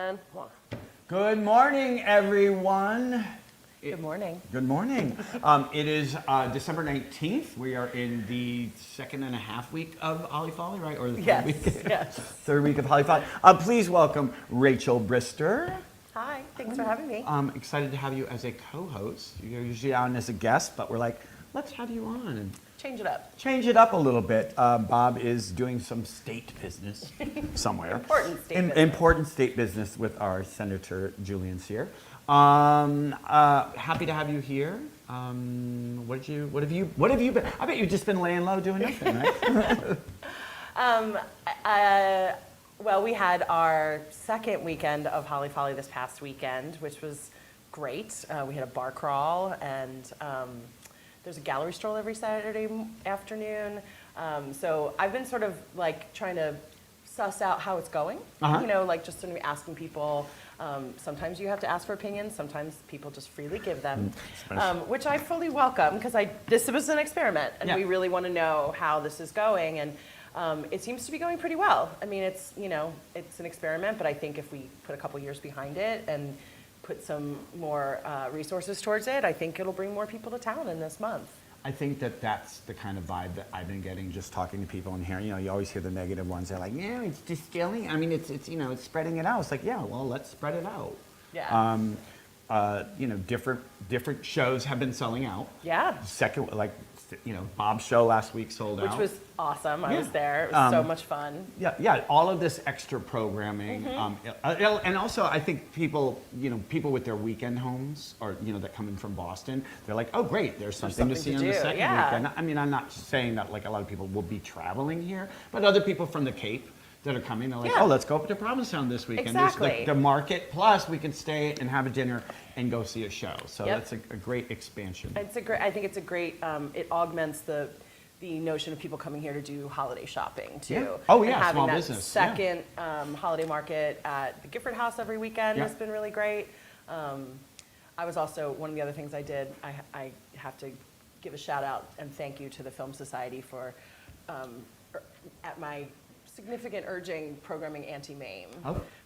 And one. Good morning, everyone. Good morning. Good morning. It is December 19th. We are in the second and a half week of Holly Folly, right? Or the third week? Yes. Third week of Holly Folly. Please welcome Rachael Brister. Hi, thanks for having me. I'm excited to have you as a co-host. You're usually on as a guest, but we're like, let's have you on and Change it up. change it up a little bit. Bob is doing some state business somewhere. Important state business with our Senator Julian Sear. Happy to have you here. What have you been? I bet you've just been laying low doing nothing, right? Well, we had our second weekend of Holly Folly this past weekend, which was great. We had a bar crawl, and there's a gallery stroll every Saturday afternoon. So I've been sort of like trying to suss out how it's going. You know, like just sort of asking people. Sometimes you have to ask for opinions. Sometimes people just freely give them, which I fully welcome because this was an experiment, and we really want to know how this is going. And it seems to be going pretty well. I mean, it's an experiment, but I think if we put a couple years behind it and put some more resources towards it, I think it'll bring more people to town in this month. I think that's the kind of vibe that I've been getting just talking to people and hearing. You always hear the negative ones. They're like, yeah, it's distilling. I mean, it's spreading it out. It's like, yeah, well, let's spread it out. Yeah. Different shows have been selling out. Yeah. Second, Bob's show last week sold out. Which was awesome. I was there. It was so much fun. Yeah. All of this extra programming, and also I think people with their weekend homes or that come in from Boston, they're like, oh great, there's something to see on the second weekend. I mean, I'm not saying that like a lot of people will be traveling here, but other people from the Cape that are coming, they're like, oh, let's go up to Provincetown this weekend. Exactly. There's the market, plus we can stay and have a dinner and go see a show. So that's a great expansion. I think it's a great. It augments the notion of people coming here to do holiday shopping too. Yeah. Oh yeah, and having small that business. Second holiday market at the GIFFORD HOUSE every weekend has been really great. I was also one of the other things I did. I have to give a shout out and thank you to the Film Society for at my significant urging programming Anti-MAME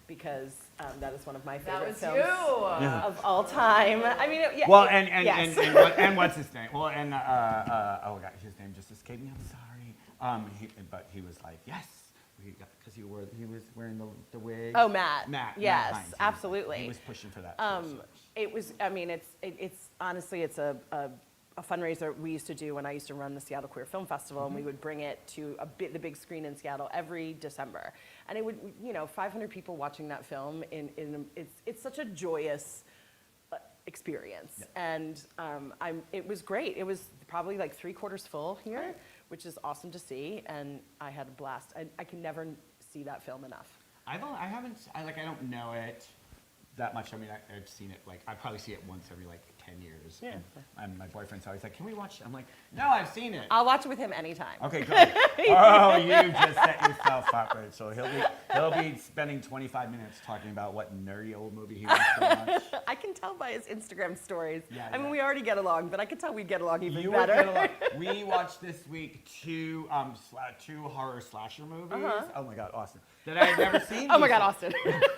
because that is one of my favorite films of all time. I mean, well, and what's his name? Well, and oh god, his name just escaped me. I'm sorry. But he was like, yes, because he was wearing the wig. Oh, Matt. Yes, Matt absolutely. He was pushing for that. It was. I mean, it's honestly, it's a fundraiser we used to do when I used to run the Seattle Queer Film Festival, and we would bring it to the big screen in Seattle every December, and it would 500 people watching that film. It's such a joyous experience, and it was great. It was probably like 3/4 full here, which is awesome to see, and I had a blast. I can never see that film enough. I don't know it that much. I mean, I've seen it I probably see it once every 10 years. Yeah. And my boyfriend's always like, can we watch it? I'm like, no, I've seen it. I'll watch it with him anytime. Okay, good. Oh, you just set yourself up, Rachel. He'll be spending 25 minutes talking about what nerdy old movie he wants to watch. I can tell by his Instagram stories. Yeah, I mean, we already get along, but I could tell we'd get along even you better. Would get along. We watched this week two horror slasher movies. Oh my God, Austin. That I had never seen before. Oh my God, Austin.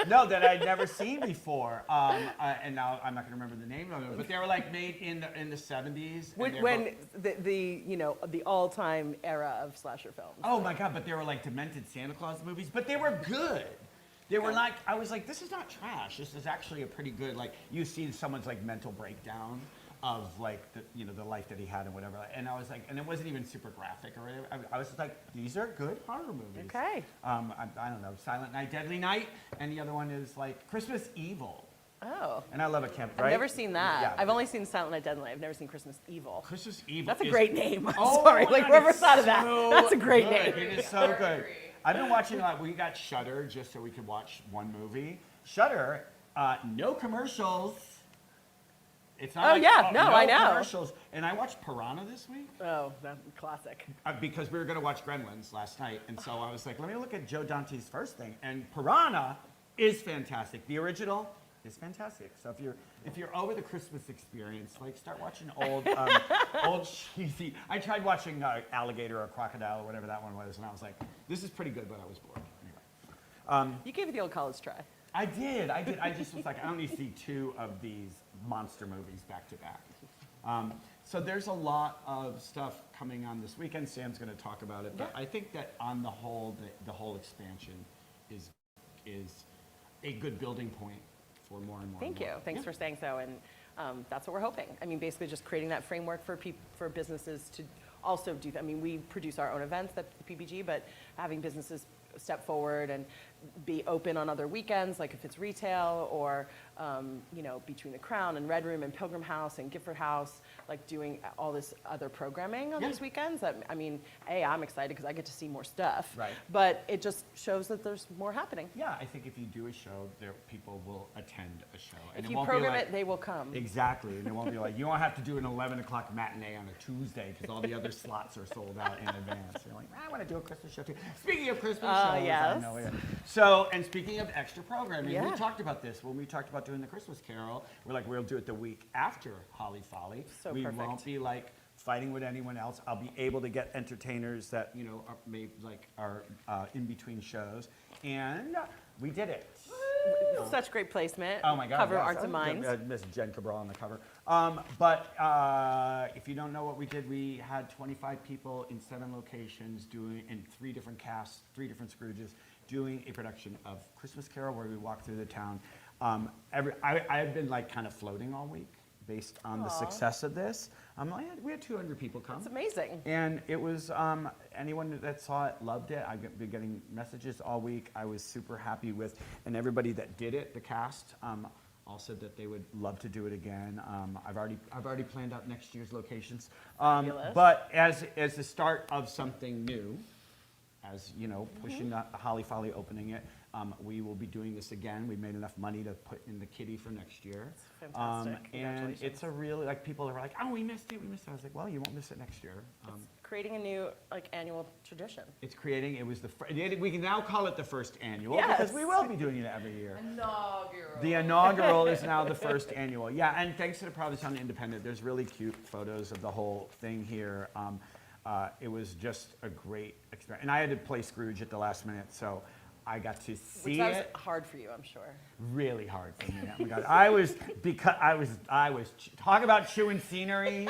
No, that I'd never seen before. And now I'm not going to remember the name of them, but they were made in the 70s. When the all-time era of slasher films. Oh my God, but they were demented Santa Claus movies, but they were good. They were I was like, this is not trash. This is actually a pretty good, you see someone's mental breakdown of the life that he had and whatever. And I was like, and it wasn't even super graphic or whatever. I was just like, these are good horror movies. Okay. I don't know, Silent Night, Deadly Night, and the other one is Christmas Evil. Oh. And I love a camp, right? I've never seen that. Yeah. I've only seen Silent Night, Deadly Night. I've never seen Christmas Evil. Christmas Evil. That's a great name. I'm Oh, sorry. God, Whoever thought of that. So That's a great good. name. It is so good. I've been watching a lot. We got Shudder just so we could watch one movie. Shudder, no commercials. It's not no I know. commercials. And I watched Piranha this week. Oh, that's classic. Because we were going to watch Gremlins last night. And so I was like, let me look at Joe Dante's first thing. And Piranha is fantastic. The original is fantastic. So if you're over the Christmas experience, start watching old cheesy. I tried watching Alligator or Crocodile or whatever that one was, and I was like, this is pretty good, but I was bored. Anyway. You gave it the old college try. I did. I just was like, I only see 2 of these monster movies back to back. So there's a lot of stuff coming on this weekend. Sam's going to talk about it, but I think that on the whole, the whole expansion is a good building point for more and more. Thank you. Thanks for saying so, and that's what we're hoping. I mean, basically just creating that framework for businesses to also do that. I mean, we produce our own events at the PBG, but having businesses step forward and be open on other weekends, like if it's retail or, you know, between the Crown and Red Room and Pilgrim House and Gifford House, like doing all this other programming on these weekends. That, I mean, I'm excited because I get to see more stuff. Right. But it just shows that there's more happening. Yeah, I think if you do a show, people will attend a show. And if you program it, they will come. Exactly, and it won't be like, you won't have to do an 11 o'clock matinee on a Tuesday because all the other slots are sold out in advance. You're like, I want to do a Christmas show too. Speaking of Christmas shows, yes. I know it. So, and speaking of extra programming, Yeah. we talked about this when we talked about doing the Christmas Carol. We're like, we'll do it the week after Holly Folly. So we perfect. won't be like fighting with anyone else. I'll be able to get entertainers that, you know, are in between shows. And we did it. Such great placement. Oh my God! Cover yes. Arts and Minds. Miss Jen Cabral on the cover. But if you don't know what we did, we had 25 people in 7 locations doing in 3 different casts, 3 different Scrooges, doing a production of Christmas Carol where we walked through the town. I've been like kind of floating all week based on the success of this. We had 200 people come. It's amazing. And it was, anyone that saw it loved it. I've been getting messages all week. I was super happy with, and everybody that did it, the cast, all said that they would love to do it again. I've already planned out next year's locations. Fabulous. But as the start of something new, as you know, pushing the Holly Folly, opening it, we will be doing this again. We made enough money to put in the kitty for next year. That's fantastic. And Congratulations. it's a really, like, people are like, oh, we missed it. I was like, well, you won't miss it next year. It's creating a new annual tradition. It's creating, it was we can now call it the first annual Yes. because we will be doing it every year. Inaugural. The inaugural is now the first annual. Yeah, and thanks to the Provincetown Independent, there's really cute photos of the whole thing here. It was just a great experience. And I had to play Scrooge at the last minute, so I got to see Which was it. hard for you, I'm sure. Really hard for me. Oh my God. I was talk about chewing scenery,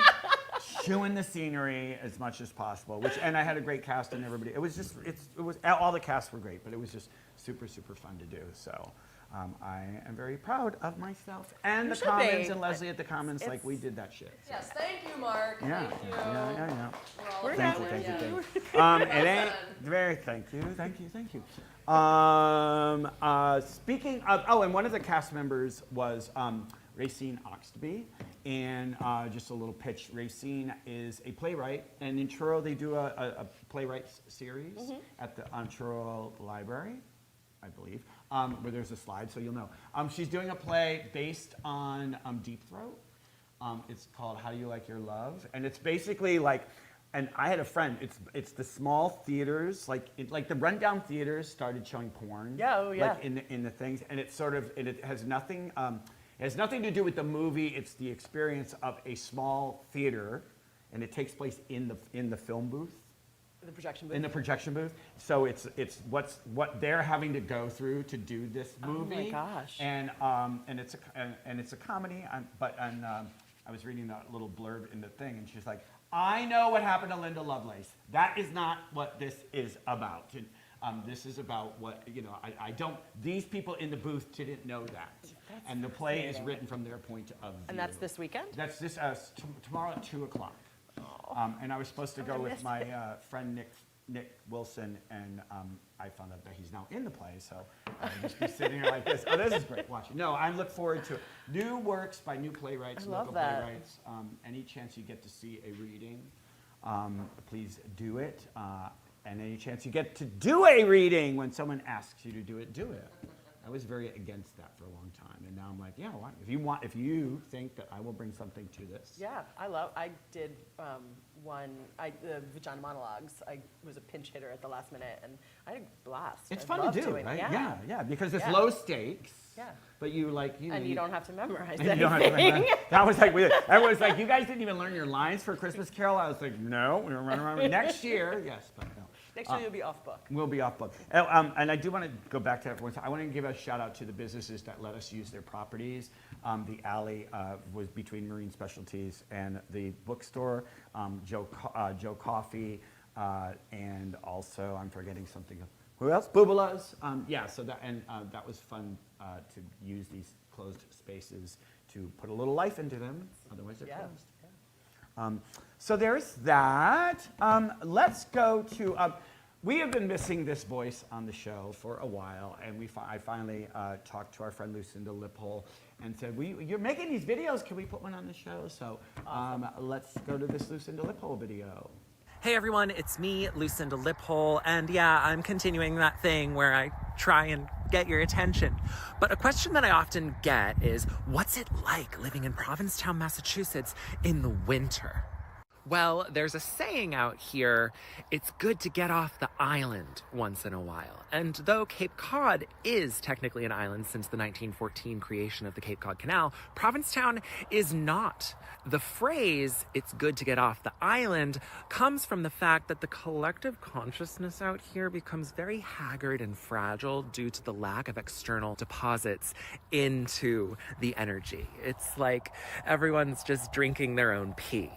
chewing the scenery as much as possible. And I had a great cast and everybody. It was all the casts were great, but it was just super, super fun to do. So I am very proud of myself and You the should Commons be. and Leslie at the Commons. Like, we It's- did that shit. So. Yes, thank you, Marc. Yeah, Thank you. yeah. We're all Thank you, excited. thank you, Yeah. thank you. It ain't very, thank you. Speaking of, and one of the cast members was Racine Oxtoby, and just a little pitch. Racine is a playwright, and in Truro they do a playwrights series at the Truro Library, I believe, where there's a slide, so you'll know. She's doing a play based on Deep Throat. It's called How Do You Like Your Love? And it's basically like, and I had a friend, it's the small theaters, like the rundown theaters started showing porn. Yeah, oh yeah. Like in the things, and it's sort of, it has nothing to do with the movie, it's the experience of a small theater, and it takes place in the film booth. The projection booth. In the projection booth. So it's what they're having to go through to do this movie. Oh my gosh. And it's a comedy. I was reading that little blurb in the thing, and she's like, I know what happened to Linda Lovelace. That is not what this is about. And, this is about what, I don't, these people in the booth didn't know that. And the play is written from their point of view. And that's this weekend? That's this, tomorrow at 2 o'clock. And I was supposed to go with my friend Nick Wilson, and I found out that he's now in the play, so I'll just be sitting here like this. Oh, this is great watching. No, I look forward to it. New works by new playwrights, I love local that. playwrights. Any chance you get to see a reading, please do it. And any chance you get to do a reading when someone asks you to do it, do it. I was very against that for a long time, and now I'm like, yeah, why? If you think that I will bring something to this. Yeah, I did the Vagina Monologues. I was a pinch hitter at the last minute, and I had a blast. It's I fun loved to do, doing it. right? Yeah, because it's Yeah. low stakes. Yeah. But you And you don't have to memorize and anything. you don't have to remember. That was like weird. Everyone's like, you guys didn't even learn your lines for Christmas Carol. I was like, no, we were running around next year. Yes, but no. Next year you'll be off book. We'll be off book. And I do want to go back to everyone. I want to give a shout out to the businesses that let us use their properties. The alley was between Marine Specialties and the bookstore, Joe Coffee, and also I'm forgetting something. Who else? Boobala's. Yeah, so that was fun to use these closed spaces to put a little life into them. Otherwise, they're closed. Yeah. So there's that. Let's go to. We have been missing this voice on the show for a while, and I finally talked to our friend Lucinda Liphole and said, "You're making these videos. Can we put one on the show?" So let's go to this Lucinda Liphole video. Hey everyone, it's me, Lucinda Liphole, and yeah, I'm continuing that thing where I try and get your attention. But a question that I often get is, what's it like living in Provincetown, Massachusetts in the winter? Well, there's a saying out here, it's good to get off the island once in a while. And though Cape Cod is technically an island since the 1914 creation of the Cape Cod Canal, Provincetown is not. The phrase, it's good to get off the island, comes from the fact that the collective consciousness out here becomes very haggard and fragile due to the lack of external deposits into the energy. It's like everyone's just drinking their own pee.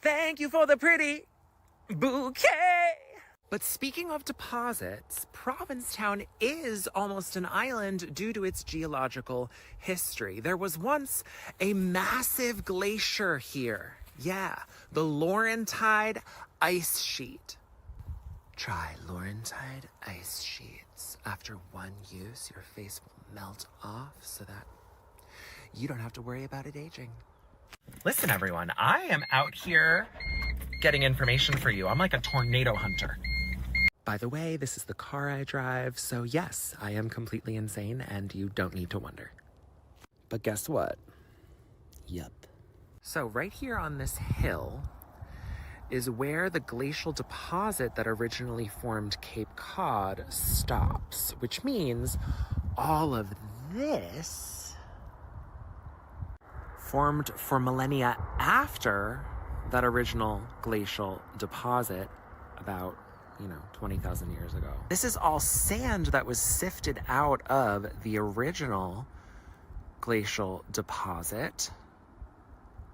Thank you for the pretty bouquet. But speaking of deposits, Provincetown is almost an island due to its geological history. There was once a massive glacier here. Yeah, the Laurentide ice sheet. Try Laurentide ice sheets. After one use, your face will melt off so that you don't have to worry about it aging. Listen, everyone, I am out here getting information for you. I'm like a tornado hunter. By the way, this is the car I drive, so yes, I am completely insane, and you don't need to wonder. But guess what? Yup. So right here on this hill is where the glacial deposit that originally formed Cape Cod stops, which means all of this formed for millennia after that original glacial deposit about, 20,000 years ago. This is all sand that was sifted out of the original glacial deposit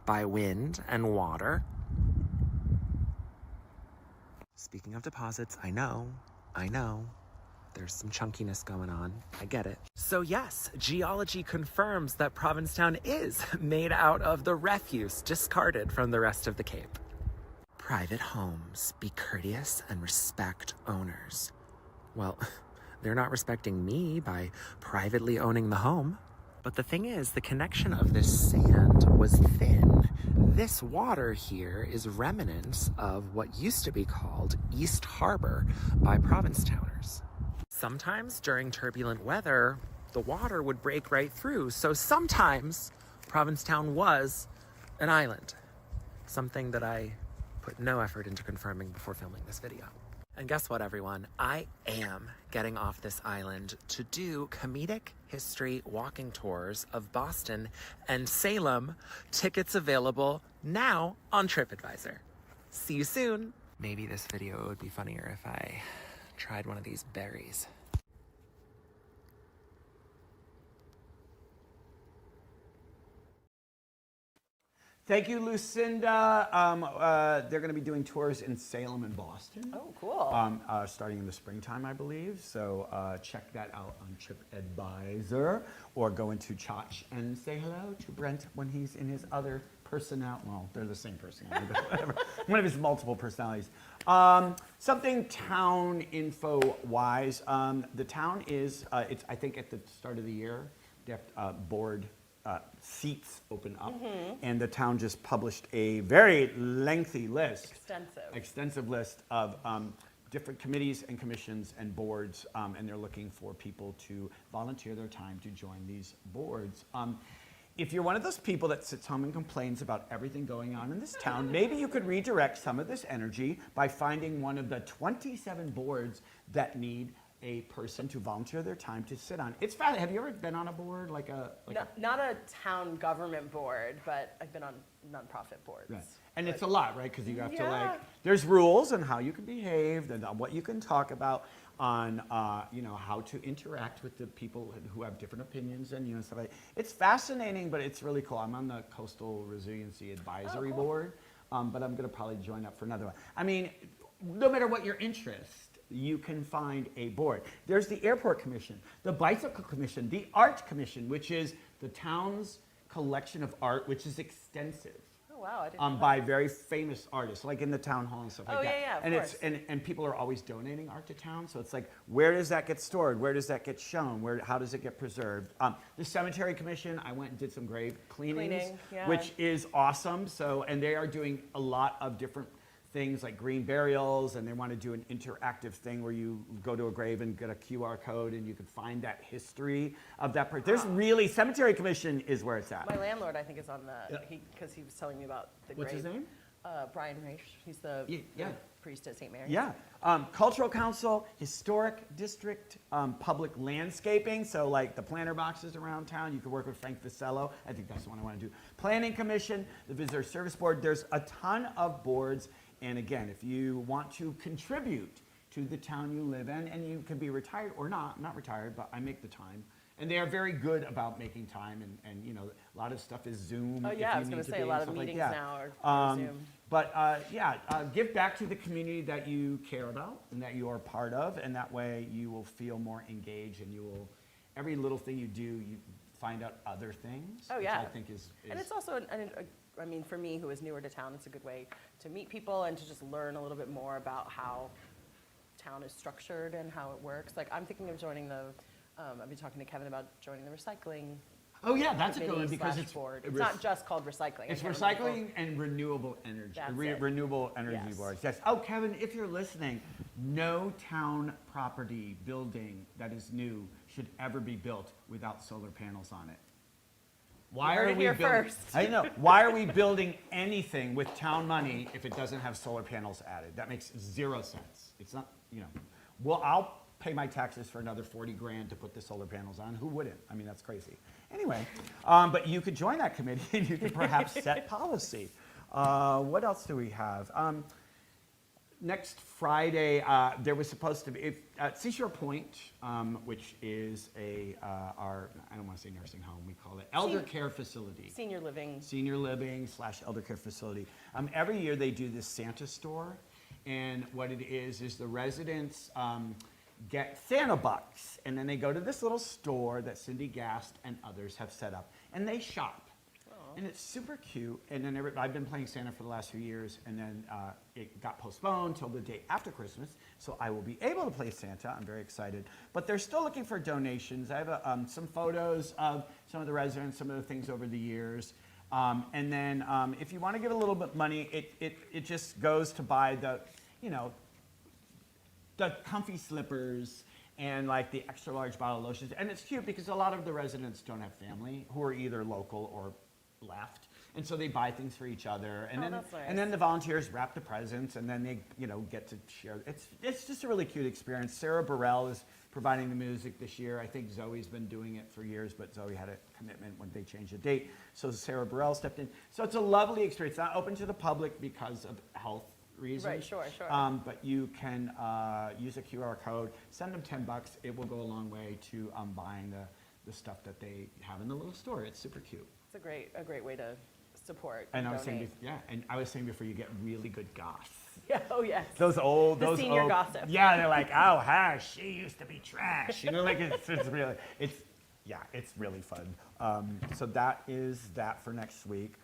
by wind and water. Speaking of deposits, I know. There's some chunkiness going on. I get it. So yes, geology confirms that Provincetown is made out of the refuse discarded from the rest of the Cape. Private homes. Be courteous and respect owners. Well, they're not respecting me by privately owning the home. But the thing is, the connection of this sand was thin. This water here is remnants of what used to be called East Harbor by Provincetowners. Sometimes during turbulent weather, the water would break right through. So sometimes Provincetown was an island. Something that I put no effort into confirming before filming this video. And guess what, everyone? I am getting off this island to do comedic history walking tours of Boston and Salem. Tickets available now on TripAdvisor. See you soon. Maybe this video would be funnier if I tried one of these berries. Thank you, Lucinda. They're going to be doing tours in Salem and Boston. Oh, cool. Starting in the springtime, I believe. So check that out on TripAdvisor, or go into Chotch and say hello to Brent when he's in his other personality. Well, they're the same personality, but whatever. One of his multiple personalities. Something town info wise. The town is, it's I think at the start of the year, they have board seats open up, and the town just published a very lengthy list, extensive list of different committees and commissions and boards, and they're looking for people to volunteer their time to join these boards. If you're one of those people that sits home and complains about everything going on in this town, maybe you could redirect some of this energy by finding one of the 27 boards that need a person to volunteer their time to sit on. It's fun. Have you ever been on a board like a? Not a town government board, but I've been on nonprofit boards. Right. And it's a lot, right? Because you have to Yeah. there's rules on how you can behave and on what you can talk about, on how to interact with the people who have different opinions and stuff like that. It's fascinating, but it's really cool. I'm on the Coastal Resiliency Advisory Board, but I'm going to probably join up for another one. I mean, no matter what your interest, you can find a board. There's the Airport Commission, the Bicycle Commission, the Art Commission, which is the town's collection of art, which is extensive. Oh, wow, I didn't know By very famous artists, like in the town hall and stuff like that. Yeah, of and course. and people are always donating art to town, so it's like, where does that get stored? Where does that get shown? How does it get preserved? The Cemetery Commission, I went and did some grave cleanings, Cleaning, yeah. which is awesome. So, and they are doing a lot of different things like green burials, and they want to do an interactive thing where you go to a grave and get a QR code and you can find that history of that person. There's really, Cemetery Commission is where it's at. My landlord, I think, is on the, Yeah. because he was telling me about the What's his grave. name? Brian Raich. He's the Yeah. priest at St. Mary's. Yeah. Cultural Council, Historic District, Public Landscaping, so like the planter boxes around town, you could work with Frank Vicello. I think that's the one I want to do. Planning Commission, the Visitor Service Board. There's a ton of boards. And again, if you want to contribute to the town you live in, and you can be retired or not, I'm not retired, but I make the time. And they are very good about making time, and a lot of stuff is Zoom. Oh, if yeah, I you was going need to say, a be lot and of stuff like meetings that. now are Zoom. But give back to the community that you care about and that you are part of, and that way you will feel more engaged, and you will, every little thing you do, you find out other things. Oh, yeah. Which I think is And it's also, I mean, for me, who is newer to town, it's a good way to meet people and to just learn a little bit more about how town is structured and how it works. Like, I'm thinking of joining I've been talking to Kevin about joining the recycling Oh yeah, that's a good one committee because slash it's board. It's not just called recycling. It's I can't remember recycling and renewable energy. That's it. Renewable energy Yes. boards. Yes. Oh, Kevin, if you're listening, no town property building that is new should ever be built without solar panels on it. Why heard are it we here building? first. I know. Why are we building anything with town money if it doesn't have solar panels added? That makes zero sense. It's not. Well, I'll pay my taxes for another 40 grand to put the solar panels on. Who wouldn't? I mean, that's crazy. Anyway, but you could join that committee and you could perhaps set policy. What else do we have? Next Friday, there was supposed to be, at Seashore Point, which is our, I don't want to say nursing home, we call it elder care facility. Senior living. Senior living / elder care facility. Every year they do this Santa store, and what it is the residents get Santa bucks, and then they go to this little store that Cindy Gast and others have set up, and they shop. And it's super cute. And then I've been playing Santa for the last few years, and then it got postponed till the day after Christmas. So I will be able to play Santa. I'm very excited. But they're still looking for donations. I have some photos of some of the residents, some of the things over the years. And then if you want to give a little bit of money, it just goes to buy the comfy slippers and like the extra large bottle of lotions. And it's cute because a lot of the residents don't have family who are either local or left, and so they buy things for each other, and that's nice. and then the volunteers wrap the presents, and then they get to share. It's just a really cute experience. Sarah Burrell is providing the music this year. I think Zoe's been doing it for years, but Zoe had a commitment when they changed the date, so Sarah Burrell stepped in. So it's a lovely experience. Not open to the public because of health reasons. Right, sure. But you can use a QR code, send them $10. It will go a long way to buying the stuff that they have in the little store. It's super cute. It's a great way to support. And I was donate. saying before, you get really good goss. Yeah, oh yes. Those senior old, gossip. Yeah, they're like, oh, she used to be trash. Like it's really fun. So that is that for next week.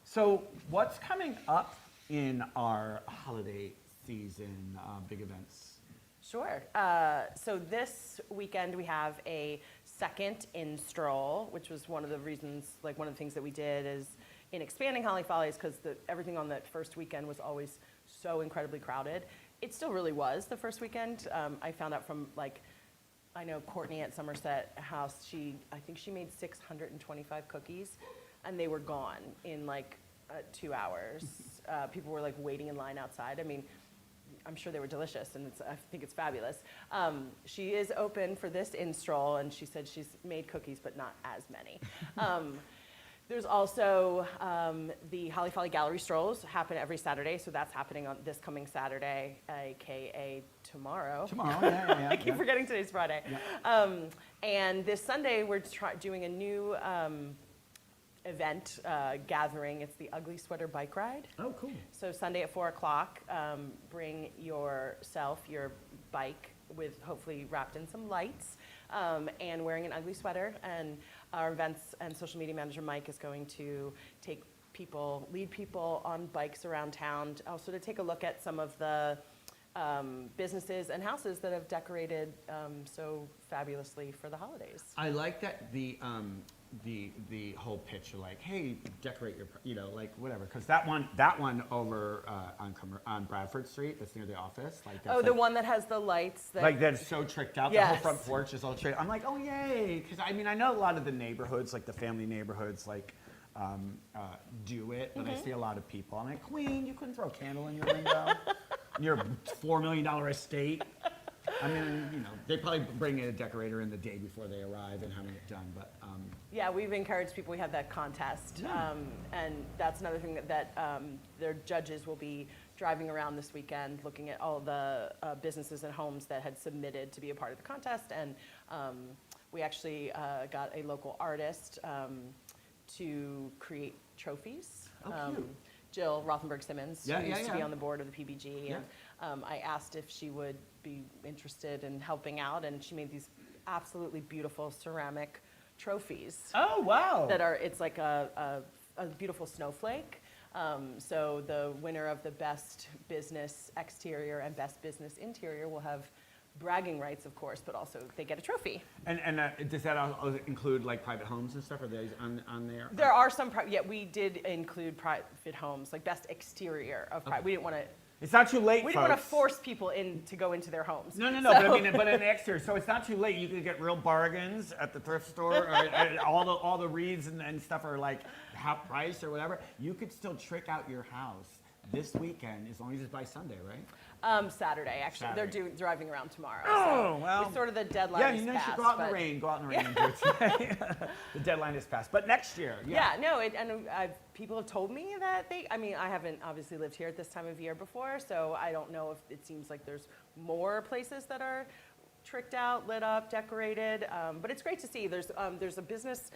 So what's coming up in our holiday season big events? Sure. So this weekend we have a second in stroll, which was one of the reasons, like one of the things that we did is in expanding Holly Follies, because everything on that first weekend was always so incredibly crowded. It still really was the first weekend. I found out from I know Courtney at Somerset House, I think she made 625 cookies, and they were gone in 2 hours. People were waiting in line outside. I mean, I'm sure they were delicious, and I think it's fabulous. She is open for this in-stroll, and she said she's made cookies, but not as many. There's also the Holly Folly Gallery Strolls happen every Saturday, so that's happening on this coming Saturday, aka tomorrow. Tomorrow, yeah. I keep forgetting today's Friday. Yeah. And this Sunday, we're doing a new event gathering. It's the Ugly Sweater Bike Ride. Oh, cool. So Sunday at 4 o'clock, bring your bike with hopefully wrapped in some lights and wearing an ugly sweater. And our events and social media manager, Mike, is going to lead people on bikes around town, also to take a look at some of the businesses and houses that have decorated so fabulously for the holidays. I like that the whole pitch of like, hey, decorate your, like whatever, because that one over on Bradford Street, that's near the office. Like that's the one that has the lights. That's so tricked out. Yes. The whole front porch is all tricked. I'm like, oh yay, because I mean I know a lot of the neighborhoods, like the family neighborhoods, like do it, but I see a lot of people. I'm like, Queen, you couldn't throw a candle in your window, in your $4 million estate. I mean, they probably bring in a decorator in the day before they arrive and having it done, but. Yeah, we've encouraged people. We have that contest, and that's another thing that their judges will be driving around this weekend, looking at all the businesses and homes that had submitted to be a part of the contest, and we actually got a local artist to create trophies. Oh, cute. Jill Rothenberg-Simmons, Yeah, who used to be yeah. on the board of the PBG, and I asked if she would be interested in helping out, and she made these absolutely beautiful ceramic trophies. Oh wow! It's like a beautiful snowflake. So the winner of the best business exterior and best business interior will have bragging rights, of course, but also they get a trophy. And does that also include like private homes and stuff? Are they on there? There are some, we did include private homes, like best exterior of private. We didn't want to. It's not too late, We folks. didn't want to force people to go into their homes. No, So- but I mean, but in the exterior, so it's not too late. You can get real bargains at the thrift store, or all the wreaths and stuff are like half price or whatever. You could still trick out your house this weekend as long as it's by Sunday, right? Saturday, actually. Saturday. They're driving around tomorrow. Oh, so well. It's sort of the deadline Yeah, is you passed, should go out in the but- rain. Go out in the rain and do it today. The deadline is passed, but next year. Yeah, no, people have told me that I haven't obviously lived here at this time of year before, so I don't know if it seems like there's more places that are tricked out, lit up, decorated, but it's great to see. There's a business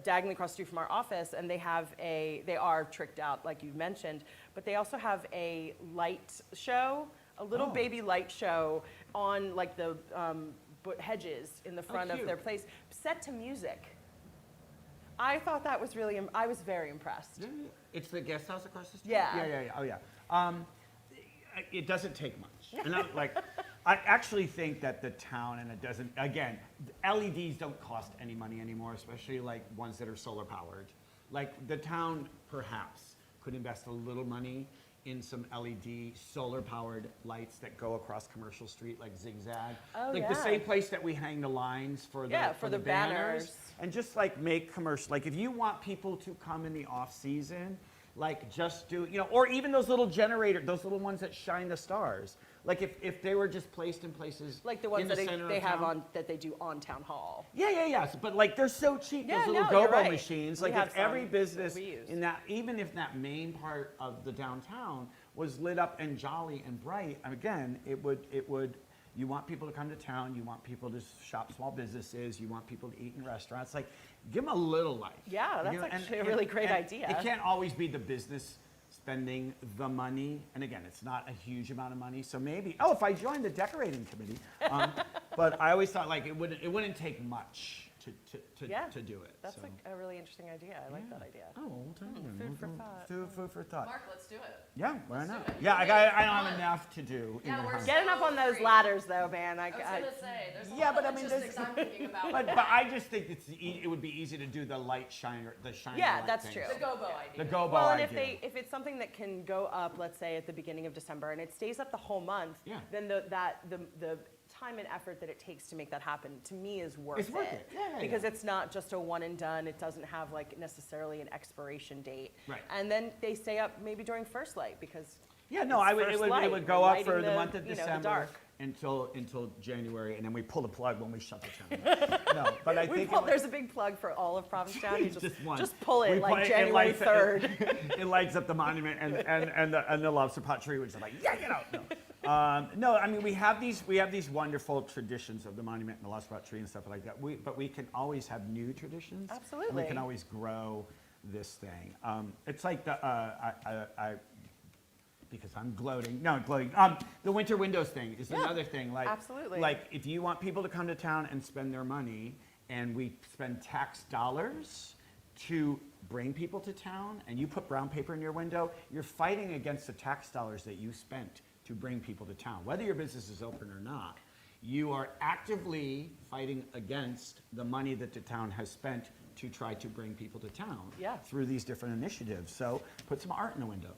diagonally across the street from our office, and they are tricked out, like you mentioned, but they also have a light show, a little baby light show on like the hedges in the front of cute. their place, set to music. I thought that was I was very impressed. Yeah. It's the guest house across the street? Yeah. Yeah. Oh, yeah. It doesn't take much. And I actually think that the town, and it doesn't, again, LEDs don't cost any money anymore, especially like ones that are solar powered. Like the town perhaps could invest a little money in some LED solar powered lights that go across Commercial Street, like zigzag. Oh, like yeah. the same place that we hang the lines for the banners. And just like make commercial, like if you want people to come in the off season, like just do, or even those little those little ones that shine the stars. Like if they were just placed in places Like the ones in that center they of have town. that they do on Town Hall. Yeah. But like they're so cheap, Yeah, those little no, you're go-go right. machines. We Like have if every some business that we use. in that, even if that main part of the downtown was lit up and jolly and bright, again, it would. You want people to come to town. You want people to shop small businesses. You want people to eat in restaurants. Like, give them a little life. Yeah, that's actually a really great idea. It can't always be the business spending the money. And again, it's not a huge amount of money. So maybe, if I joined the decorating committee. But I always thought like it wouldn't take much to do it. That's so. like a really interesting idea. I like that idea. Oh, we'll tell you. Food for thought. Food for thought. Mark, let's do it. Yeah, why Let's not? do it. Yeah, I don't have Fun. enough to do in Yeah, the we're house. Getting up on those Free. ladders, though, man. I was gonna say, there's a Yeah, lot but of I mean, logistics there's- I'm thinking about. But I just think it would be easy to do the light shiner, the shiner Yeah, light that's thing. true. the gobo idea. The go-bo Well, and idea. if it's something that can go up, let's say at the beginning of December, and it stays up the whole month, Yeah. then the time and effort that it takes to make that happen, to me, is worth It's worth it. Yeah, because yeah. it's not just a one and done. It doesn't have like necessarily an expiration date. Right. And then they stay up maybe during first light because Yeah, no, its it first would light. go We're up for lighting the month of you know, the December dark. until January, and then we pull the plug when we shut the town. No, but I think There's a big plug for all of Provincetown. You one. just pull it We like play- it January lights- 3rd. It lights up the monument and the lobster pot tree, which is like, yeah, get out. No. No, I mean we have these wonderful traditions of the monument and the lobster pot tree and stuff like that. But we can always have new traditions. Absolutely. And we can always grow this thing. It's like because I'm gloating. No, gloating. The winter windows thing is another thing. Like, absolutely. Like if you want people to come to town and spend their money, and we spend tax dollars to bring people to town, and you put brown paper in your window, you're fighting against the tax dollars that you spent to bring people to town. Whether your business is open or not, you are actively fighting against the money that the town has spent to try to bring people to town through these different initiatives. So put some art in the window.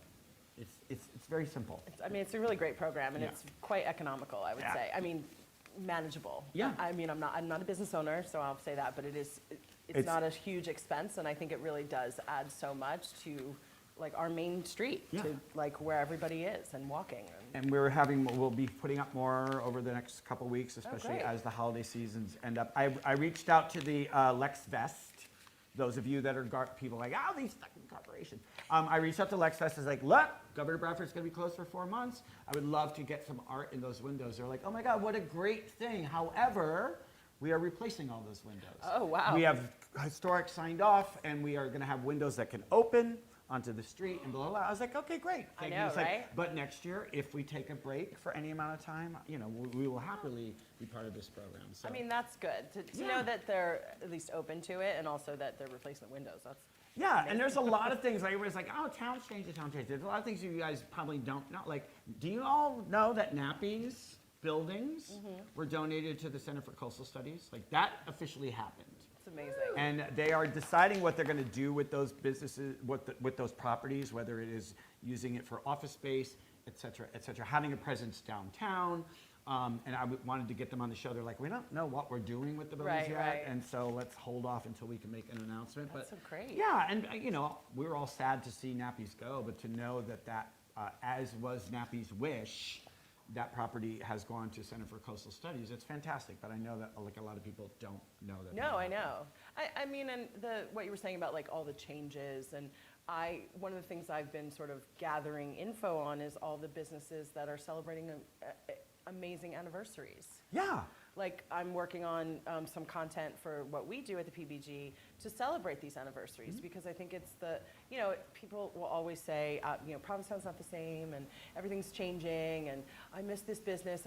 It's very simple. It's a really great program, and it's quite economical, I would say. I mean, manageable. Yeah. I mean, I'm not a business owner, so I'll say that, but it's not a huge expense, and I think it really does add so much to like our main street, to like where everybody is and walking. And we'll be putting up more over the next couple of weeks, especially as the holiday seasons end up. I reached out to the Lex Vest. Those of you that are people like, oh, these fucking corporations. I reached out to Lex Fest. I was like, look, Governor Bradford's going to be closed for 4 months. I would love to get some art in those windows. They're like, oh my God, what a great thing. However, we are replacing all those windows. Oh, wow. We have historic signed off, and we are going to have windows that can open onto the street and blah, blah, blah. I was like, okay, great. I know, right? But next year, if we take a break for any amount of time, we will happily be part of this program. So. I mean, that's good to know that they're at least open to it, and also that they're replacing the windows. That's amazing. And there's a lot of things. Like everybody's like, oh, town changes. There's a lot of things you guys probably don't know. Like, do you all know that Nappy's buildings were donated to the Center for Coastal Studies? Like that officially happened. Amazing. And they are deciding what they're going to do with those businesses, with those properties, whether it is using it for office space, et cetera, having a presence downtown. And I wanted to get them on the show. They're like, we don't know what we're doing with the buildings yet, and so let's hold off until we can make an announcement. That's so great. Yeah, and we were all sad to see Nappy's go, but to know that as was Nappy's wish, that property has gone to Center for Coastal Studies. It's fantastic, but I know that like a lot of people don't know that. No, I know. I mean, and what you were saying about like all the changes, and one of the things I've been sort of gathering info on is all the businesses that are celebrating amazing anniversaries. Yeah. Like I'm working on some content for what we do at the PBG to celebrate these anniversaries, because I think it's people will always say, Provincetown's not the same and everything's changing and I miss this business,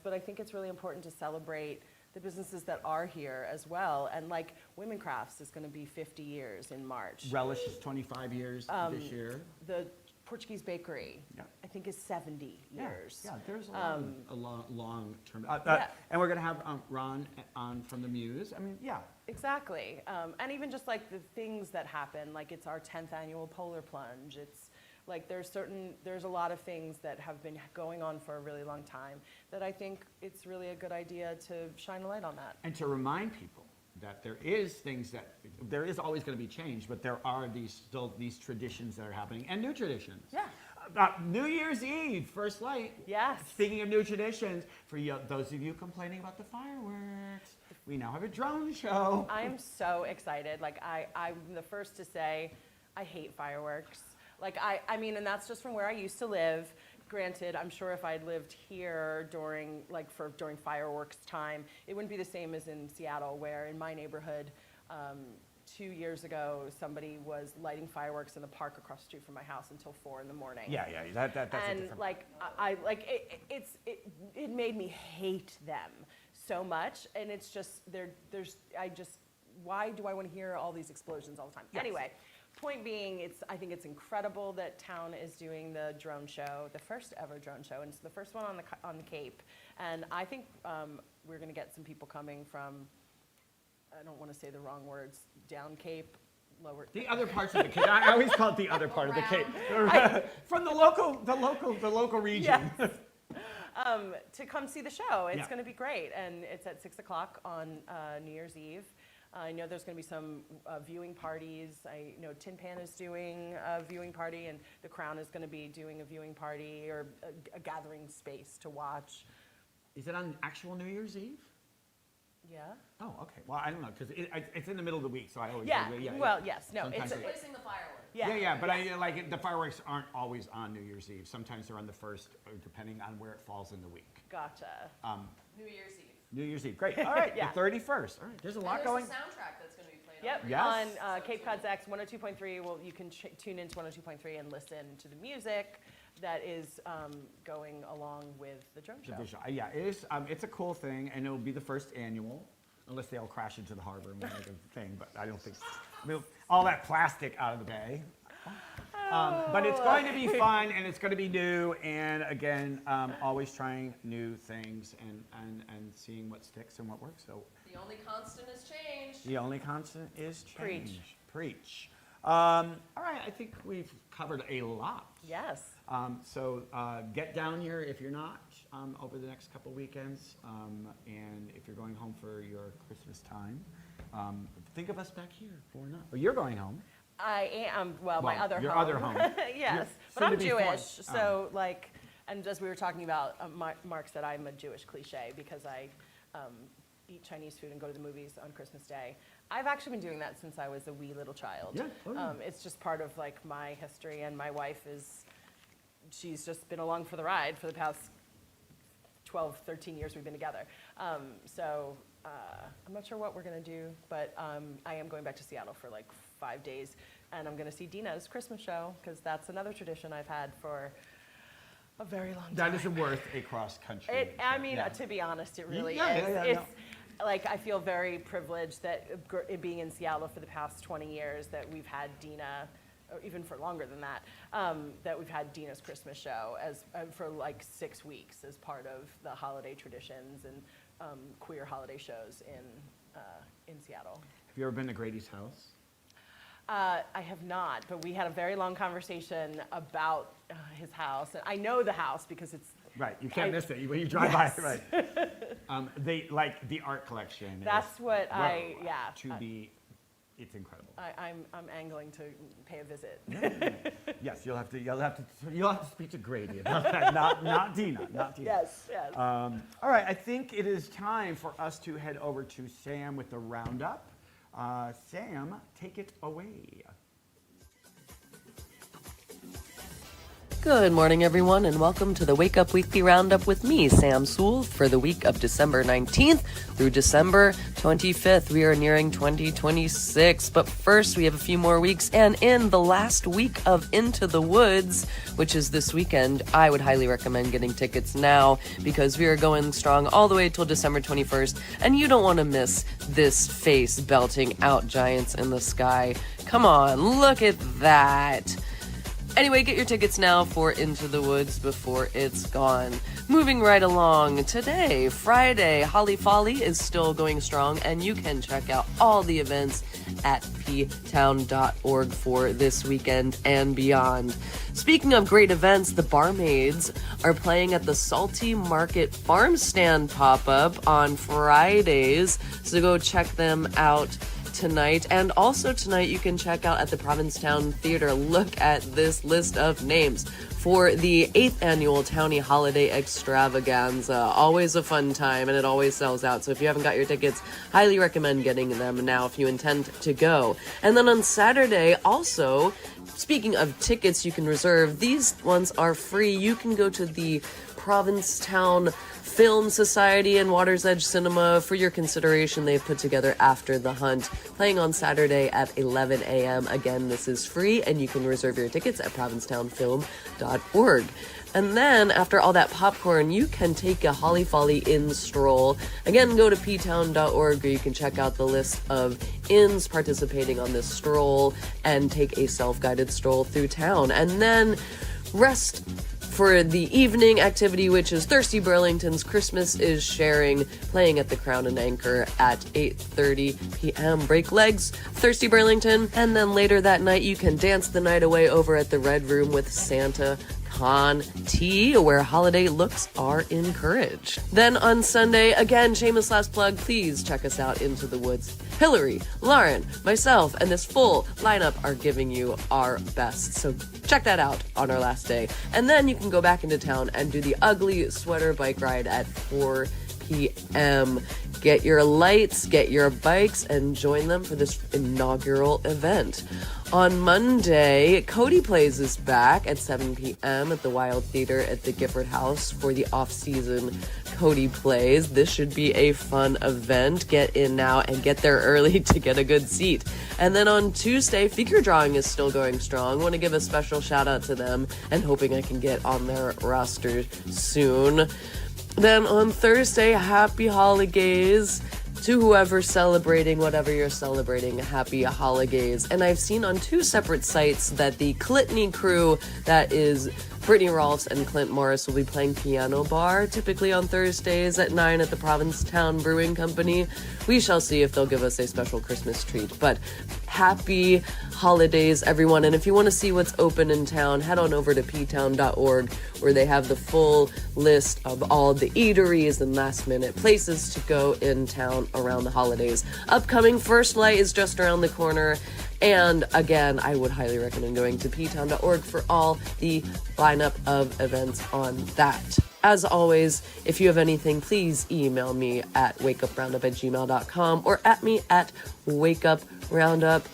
but I think it's really important to celebrate the businesses that are here as well. And like Women Crafts is going to be 50 years in March. Relish is 25 years this year. The Portuguese Bakery, I think, is 70 years. Yeah, there's a long term. And we're going to have Ron on from the A-MEWS. I mean, Exactly. And even just like the things that happen, like it's our 10th annual Polar Plunge. It's like there's a lot of things that have been going on for a really long time that I think it's really a good idea to shine a light on that. And to remind people that there is always going to be change, but there are still these traditions that are happening, and new traditions. Yeah. New Year's Eve, first light. Yes. Speaking of new traditions, for those of you complaining about the fireworks, we now have a drone show. I am so excited. Like I'm the first to say, I hate fireworks. Like I mean, and that's just from where I used to live. Granted, I'm sure if I'd lived here during fireworks time, it wouldn't be the same as in Seattle, where in my neighborhood, 2 years ago, somebody was lighting fireworks in the park across the street from my house until 4 in the morning. Yeah, that's a and different. It made me hate them so much, and it's just why do I want to hear all these explosions all the time? Yes. Anyway. Point being, I think it's incredible that town is doing the drone show, the first ever drone show, and it's the first one on the Cape. And I think we're going to get some people coming from, I don't want to say the wrong words, down Cape, lower. The other parts of the Cape. I always call it the other part of the Cape. From the local region. Yes. To come see the show. It's going to be great, and it's at 6 o'clock on New Year's Eve. I know there's going to be some viewing parties. I know Tin Pan is doing a viewing party, and The Crown is going to be doing a viewing party or a gathering space to watch. Is it on actual New Year's Eve? Yeah? Oh, okay. Well, I don't know, because it's in the middle of the week, so I always... Yeah, well, yes, no, Sometimes it's... Placing the fireworks. Yeah, but I like the fireworks aren't always on New Year's Eve. Sometimes they're on the 1st, depending on where it falls in the week. Gotcha. New Year's Eve. New Year's Eve, great. All right, Yeah. the 31st. All right, there's a lot And going. there's a soundtrack that's going to be played Yep, on Yes. on Cape Cod's X 102.3. Well, you can tune into 102.3 and listen to the music that is going along with the drone show. Yeah, it is. It's a cool thing, and it'll be the first annual, unless they all crash into the harbor and make a thing. But I don't think all that plastic out of the bay. But it's going to be fun, and it's going to be new, and again, always trying new things and seeing what sticks and what works. So The only constant is change. the only constant is change. Preach. All right, I think we've covered a lot. Yes. So get down here if you're not over the next couple weekends, and if you're going home for your Christmas time, think of us back here for not. Well, you're going home. I am, well, my other your home. other home. Yes, but soon I'm to be Jewish, forced. so like, and as we were talking about, Marc said I'm a Jewish cliche because I eat Chinese food and go to the movies on Christmas Day. I've actually been doing that since I was a wee little child. Yeah. Oh, yeah. It's just part of like my history, and my wife she's just been along for the ride for the past 12, 13 years we've been together. So I'm not sure what we're going to do, but I am going back to Seattle for like 5 days, and I'm going to see Dina's Christmas show, because that's another tradition I've had for a very long time. That isn't worth a cross-country. I mean, yeah. to be honest, it really Yeah, is. yeah, It's like, I feel very privileged that being in Seattle for the past 20 years that we've had Dina, or even for longer than that, that we've had Dina's Christmas show for like 6 weeks as part of the holiday traditions and queer holiday shows in Seattle. Have you ever been to Grady's house? I have not, but we had a very long conversation about his house. And I know the house because it's... Right, you can't miss it when you drive by. Right. They like the art collection. That's what It's incredible. I'm angling to pay a visit. Yes, you'll have to speak to Grady about that. Not Dina. Yes. All right, I think it is time for us to head over to Sam with the roundup. Sam, take it away. Good morning, everyone, and welcome to the Wake Up Weekly Roundup with me, Sam Sewell, for the week of December 19th through December 25th. We are nearing 2026, but first we have a few more weeks, and in the last week of Into the Woods, which is this weekend, I would highly recommend getting tickets now, because we are going strong all the way till December 21st, and you don't want to miss this face belting out giants in the sky. Come on, look at that. Anyway, get your tickets now for Into the Woods before it's gone. Moving right along, today, Friday, Holly Folly is still going strong, and you can check out all the events at ptown.org for this weekend and beyond. Speaking of great events, the Barmaids are playing at the Salty Market Farm Stand pop-up on Fridays, so go check them out tonight. And also tonight you can check out at the Provincetown Theater. Look at this list of names for the 8th annual Townie Holiday Extravaganza. Always a fun time, and it always sells out. So if you haven't got your tickets, highly recommend getting them now if you intend to go. And then on Saturday, also, speaking of tickets you can reserve, these ones are free. You can go to the Provincetown Film Society and Water's Edge Cinema for your consideration. They've put together After the Hunt, playing on Saturday at 11 a.m. Again, this is free, and you can reserve your tickets at provincetownfilm.org. And then, after all that popcorn, you can take a Holly Folly Inn stroll. Again, go to ptown.org, where you can check out the list of inns participating on this stroll and take a self-guided stroll through town. And then rest for the evening activity, which is Thirsty Burlington's Christmas is Sharing, playing at the Crown and Anchor at 8:30 p.m. Break legs, Thirsty Burlington, and then later that night you can dance the night away over at the Red Room with Santa pecan tea, where holiday looks are encouraged. Then on Sunday, again, shameless last plug, please check us out Into the Woods. Hillary, Lauren, myself, and this full lineup are giving you our best. So check that out on our last day. And then you can go back into town and do the ugly sweater bike ride at 4 p.m. Get your lights, get your bikes, and join them for this inaugural event. On Monday, Cody Plays is back at 7 p.m. at the Wild Theater at the Gifford House for the off-season Cody Plays. This should be a fun event. Get in now and get there early to get a good seat. And then on Tuesday, Figure Drawing is still going strong. I want to give a special shout out to them and hoping I can get on their roster soon. Then on Thursday, happy holidays to whoever's celebrating whatever you're celebrating. Happy holidays. And I've seen on 2 separate sites that the Clintney crew, that is Brittany Rolfs and Clint Morris, will be playing piano bar, typically on Thursdays at 9 at the Provincetown Brewing Company. We shall see if they'll give us a special Christmas treat. But happy holidays, everyone. And if you want to see what's open in town, head on over to ptown.org, where they have the full list of all the eateries and last-minute places to go in town around the holidays. Upcoming First Light is just around the corner. And again, I would highly recommend going to ptown.org for all the lineup of events on that. As always, if you have anything, please email me at wakeuproundup@gmail.com or at me at wakeuproundup.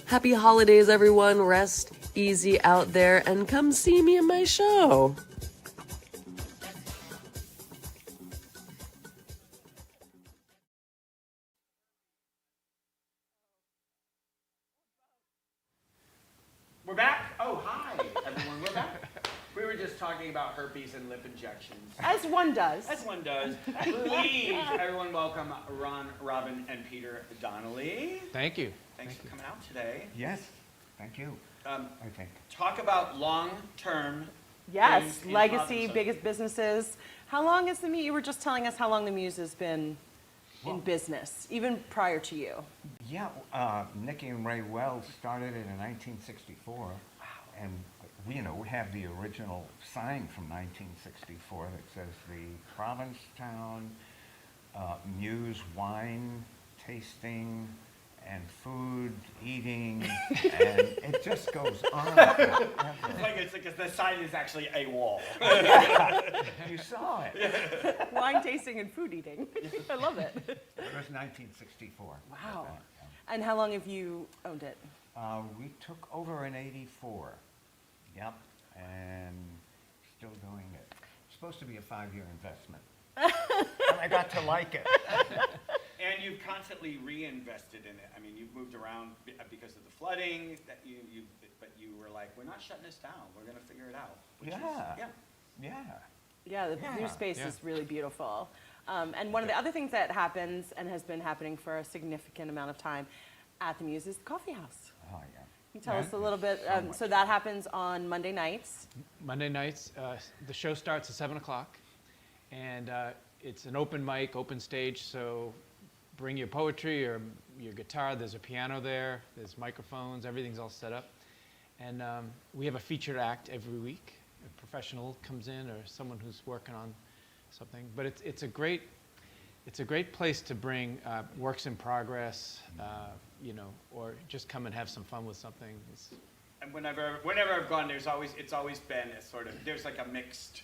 Happy holidays, everyone. Rest easy out there and come see me in my show. We're back. Oh, hi, everyone. We're back. We were just talking about herpes and lip injections. As one does. As one does. Please, everyone, welcome Ron, Robin, and Peter Donnelly. Thank you. Thanks for coming out today. Yes, thank you. I think. Talk about long-term. Yes, things in legacy, Providence. biggest businesses. How long has the Muse, you were just telling us how long the Muse has been in business, even prior to you. Yeah, Nikki and Ray Wells started it in 1964. Wow. And we have the original sign from 1964 that says the Provincetown Muse wine tasting and food eating, and it just goes on. It's like the sign is actually a wall. You saw it. Wine tasting and food eating. I love it. It was 1964. Wow. And how long have you owned it? We took over in '84. Yep, and still doing it. It's supposed to be a 5-year investment. And I got to like it. And you've constantly reinvested in it. I mean, you've moved around because of the flooding. But you were like, we're not shutting this down. We're going to figure it out. Yeah, the new space is really beautiful. And one of the other things that happens and has been happening for a significant amount of time at the Muse is the coffee house. Oh, yeah. Can you tell us a little bit? So that happens on Monday nights. Monday nights, the show starts at 7 o'clock, and it's an open mic, open stage, so bring your poetry or your guitar. There's a piano there, there's microphones, everything's all set up. And we have a featured act every week. A professional comes in or someone who's working on something. But it's a great place to bring works in progress, or just come and have some fun with something. And whenever I've gone, it's always been a sort of, there's like a mixed,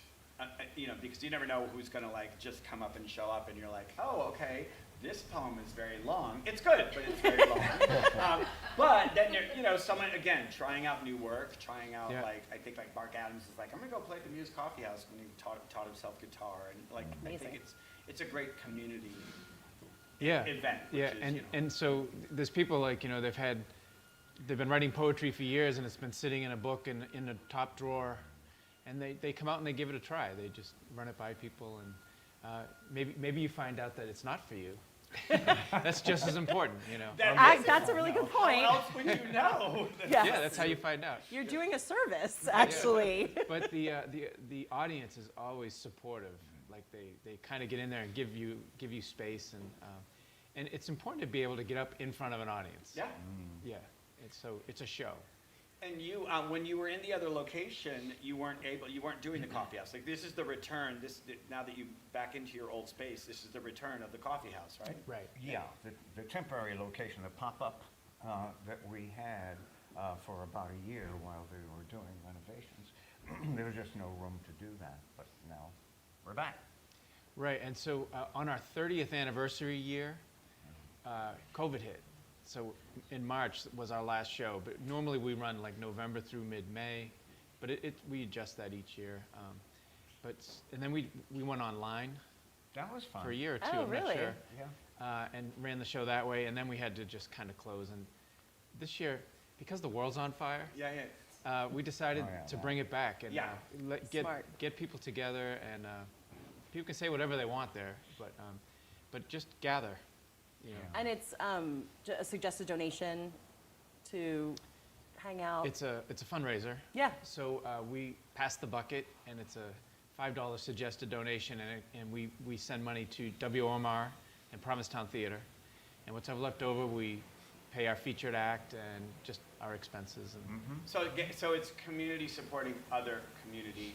because you never know who's gonna like just come up and show up, and you're like, oh, okay, this poem is very long. It's good, but it's very long. But then someone again trying out new work, trying out I think like Marc Adams is like, I'm gonna go play at the Muse Coffee House when he taught himself guitar, and like Amazing. I think it's a great community event. And so there's people like they've been writing poetry for years, and it's been sitting in a book in a top drawer, and they come out and they give it a try. They just run it by people, and maybe you find out that it's not for you. That's just as important, That's a really good point. How else would you know? Yes. Yeah, that's how you find out. You're doing a service, actually. But the audience is always supportive. Like they kind of get in there and give you space, and it's important to be able to get up in front of an audience. Yeah. Yeah. It's a show. And you, when you were in the other location, you weren't doing the coffee house. Like this is the return. Now that you back into your old space, this is the return of the coffee house, right? Right. Yeah, the temporary location, the pop-up that we had for about a year while they were doing renovations, there was just no room to do that, but now we're back. Right, and so on our 30th anniversary year, COVID hit. So in March was our last show, but normally we run like November through mid-May, but we adjust that each year. And then we went online That was fun. for a year or two, Oh, I'm really? not sure, Yeah. and ran the show that way, and then we had to just kind of close. And this year, because the world's on fire, Yeah. we decided Oh, yeah, to that. bring it back and Yeah. Smart. get people together, and people can say whatever they want there, but just gather, you know. And it's a suggested donation to hang out. It's a fundraiser. Yeah. So we pass the bucket, and it's a $5 suggested donation, and we send money to WOMR and Provincetown Theater, and what's left over we pay our featured act and just our expenses. And So it's community supporting other community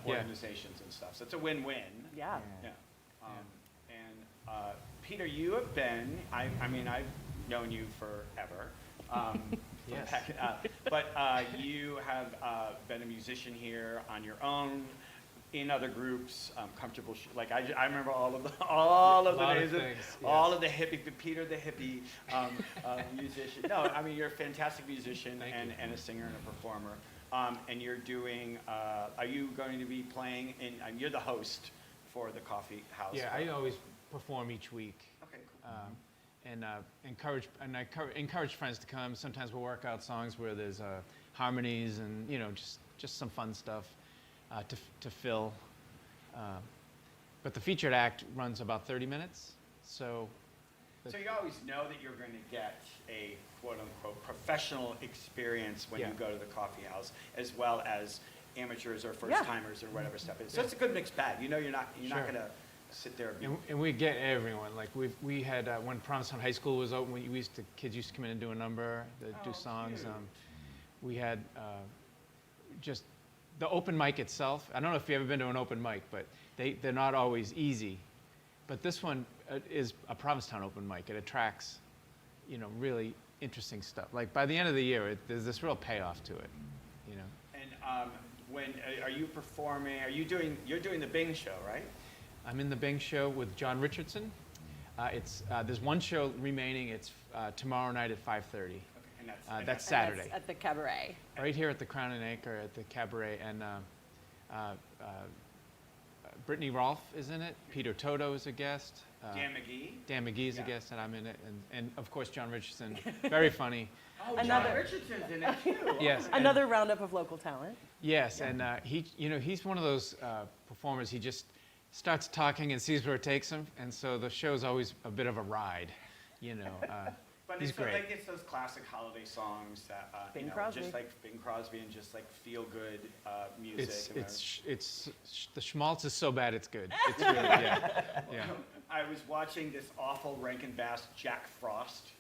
organizations and stuff. So it's a win-win. Yeah. Yeah. And Peter, you have been, I mean, I've known you forever. Yes. But you have been a musician here on your own, in other groups, comfortable. Like I remember all of the lot of names, things, all yes. of the hippie, Peter the hippie musician. No, I mean you're a fantastic musician Thank you. and a singer and a performer. And you're doing. Are you going to be playing in? You're the host for the coffee house. Yeah, I always perform each week. Okay, cool. And encourage friends to come. Sometimes we'll work out songs where there's harmonies and just some fun stuff to fill. But the featured act runs about 30 minutes. So you always know that you're going to get a quote-unquote professional experience when Yeah. you go to the coffee house, as well as amateurs or first-timers or whatever stuff is. So it's a good mixed bag. You're not Sure. going to sit there. and we get everyone. Like we had when Provincetown High School was open, kids used to come in and do a number, do songs. cute. We had just the open mic itself. I don't know if you've ever been to an open mic, but they're not always easy. But this one is a Provincetown open mic. It attracts, really interesting stuff. Like by the end of the year, there's this real payoff to it, And when are you performing? You're doing the Bing show, right? I'm in the Bing show with John Richardson. There's one show remaining. It's tomorrow night at 5:30. Okay, and That's Saturday. And that's at the cabaret. Right here at the Crown and Anchor at the Cabaret, and Brittany Rolfe is in it. Peter Toto is a guest. Dan McGee. Dan McGee's Yeah. a guest, and I'm in it, and of course John Richardson, very funny. Oh, Another- John Richardson's in it too. Yes, and- Another roundup of local talent. Yes, and he's one of those performers. He just starts talking and sees where it takes him, and so the show's always a bit of a ride. But He's it's great. like it's those classic holiday songs that Bing Crosby. just like Bing Crosby and just like feel good music. The schmaltz is so bad it's good. It's really yeah. I was watching this awful Rankin Bass Jack Frost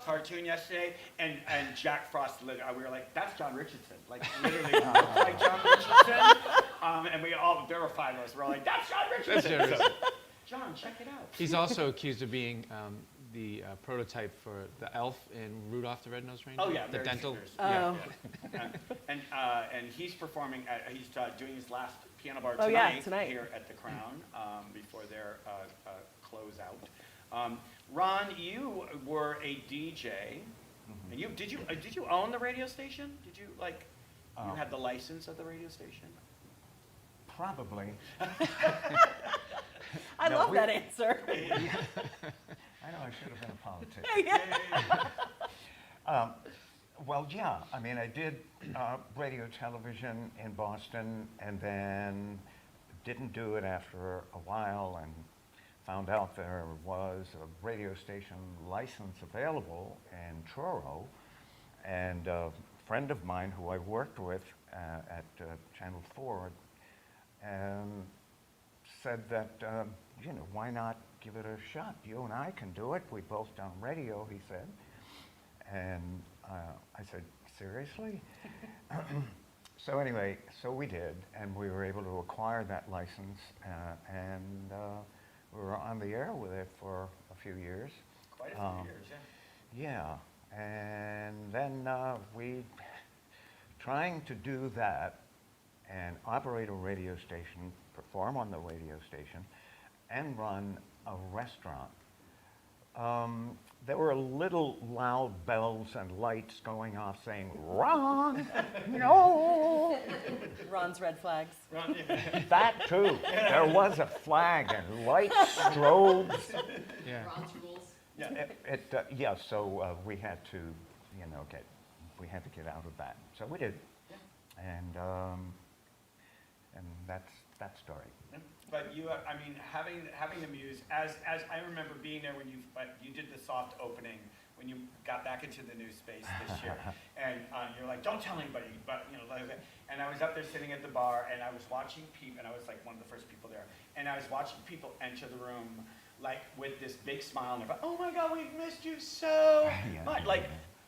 cartoon yesterday, and Jack Frost, we were like, that's John Richardson. Like, literally, looks like John Richardson. And there were five of us, we're all like, that's John Richardson. That's John Richardson. So, John, check it out. He's also accused of being the prototype for the elf in Rudolph the Red-Nosed Reindeer. Oh, yeah, the very dental. figures. Yeah. And he's performing, he's doing his last piano bar Oh, tonight, yeah, tonight. here at the Crown before their closeout. Ron, you were a DJ, and did you own the radio station? Did you you had the license of the radio station? Probably. I No, love we- that answer. I know I should have been a politician. Well, yeah. I mean, I did radio television in Boston, and then didn't do it after a while, and found out there was a radio station license available in Truro, and a friend of mine who I worked with at Channel 4 said that, why not give it a shot? You and I can do it. We both done radio, he said. And I said, seriously? So anyway, so we did, and we were able to acquire that license, and we were on the air with it for a few years. Quite a few years, yeah. Yeah, and then we, trying to do that and operate a radio station, perform on the radio station, and run a restaurant. There were little loud bells and lights going off saying, Ron, no! Ron's red flags. That too. There was a flag and lights, strobes. Yeah. Yeah, so we had to, we had to get out of that. So we did. And that's that story. But you, I mean, having the Muse, as I remember being there when you did the soft opening, when you got back into the new space this year, and you're like, don't tell anybody, but and I was up there sitting at the bar, and I was watching people, and I was like one of the first people there, and I was watching people enter the room, like with this big smile, and they're like, oh my God, we've missed you so much. Like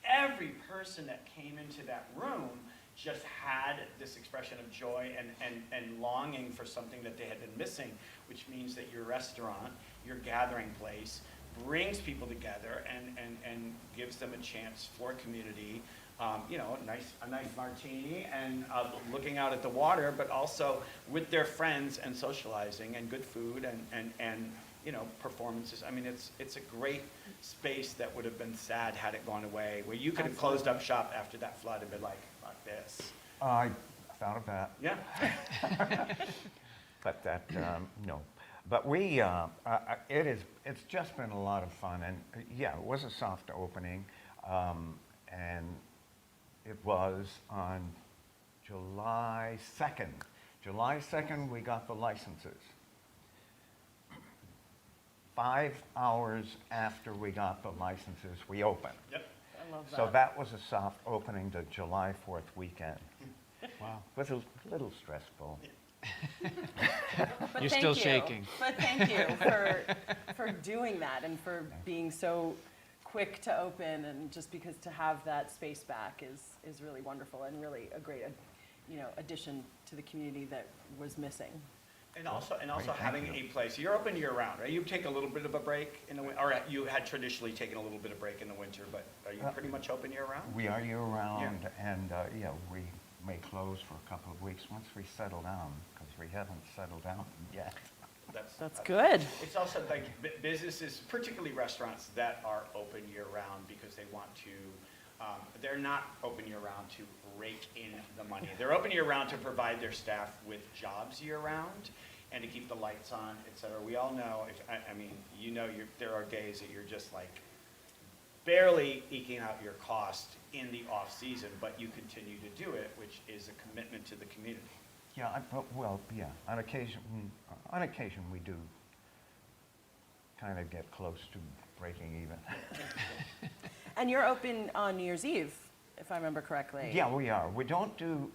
every person that came into that room just had this expression of joy and longing for something that they had been missing, which means that your restaurant, your gathering place, brings people together and gives them a chance for community, a nice martini and looking out at the water, but also with their friends and socializing and good food and performances. I mean, it's a great space that would have been sad had it gone away, where you could have closed up shop after that flood and been like, fuck this. I thought of that. Yeah. But that, no. But it's just been a lot of fun. And yeah, it was a soft opening. And it was on July 2nd. July 2nd, we got the licenses. 5 hours after we got the licenses, we opened. Yep. I love that. So that was a soft opening to July 4th weekend. Wow. It was a little stressful. But You're thank still you. shaking. But thank you for doing that and for being so quick to open, and just because to have that space back is really wonderful and really a great addition to the community that was missing. And also Great, having thank you. a place. You're open year round, right? You take a little bit of a break in the winter, or you had traditionally taken a little bit of break in the winter, but are you pretty much open year round? We are year-round, and we may close for a couple of weeks once we settle down, because we haven't settled down yet. That's good. It's also like businesses, particularly restaurants, that are open year round because they want to. They're not open year round to rake in the money. They're open year round to provide their staff with jobs year round and to keep the lights on, et cetera. We all know, there are days that you're just like barely eking out your cost in the off season, but you continue to do it, which is a commitment to the community. Yeah, on occasion we do kind of get close to breaking even. And you're open on New Year's Eve, if I remember correctly. Yeah, we are. We don't do,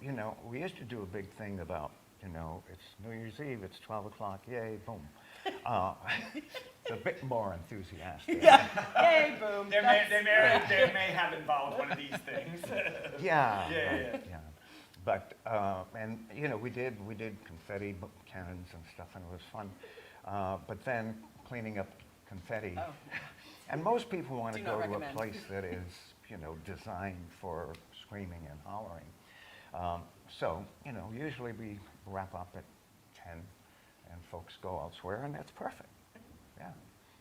we used to do a big thing about, it's New Year's Eve, it's 12 o'clock, yay, boom. It's a bit more enthusiastic. Yeah. Yay, boom. They may have involved one of these things. Yeah. Yeah. But, we did confetti cannons and stuff, and it was fun. But then cleaning up confetti. Oh. And most people want to Do go not to a recommend. place that is, designed for screaming and hollering. So, usually we wrap up at 10 and folks go elsewhere, and that's perfect. Yeah.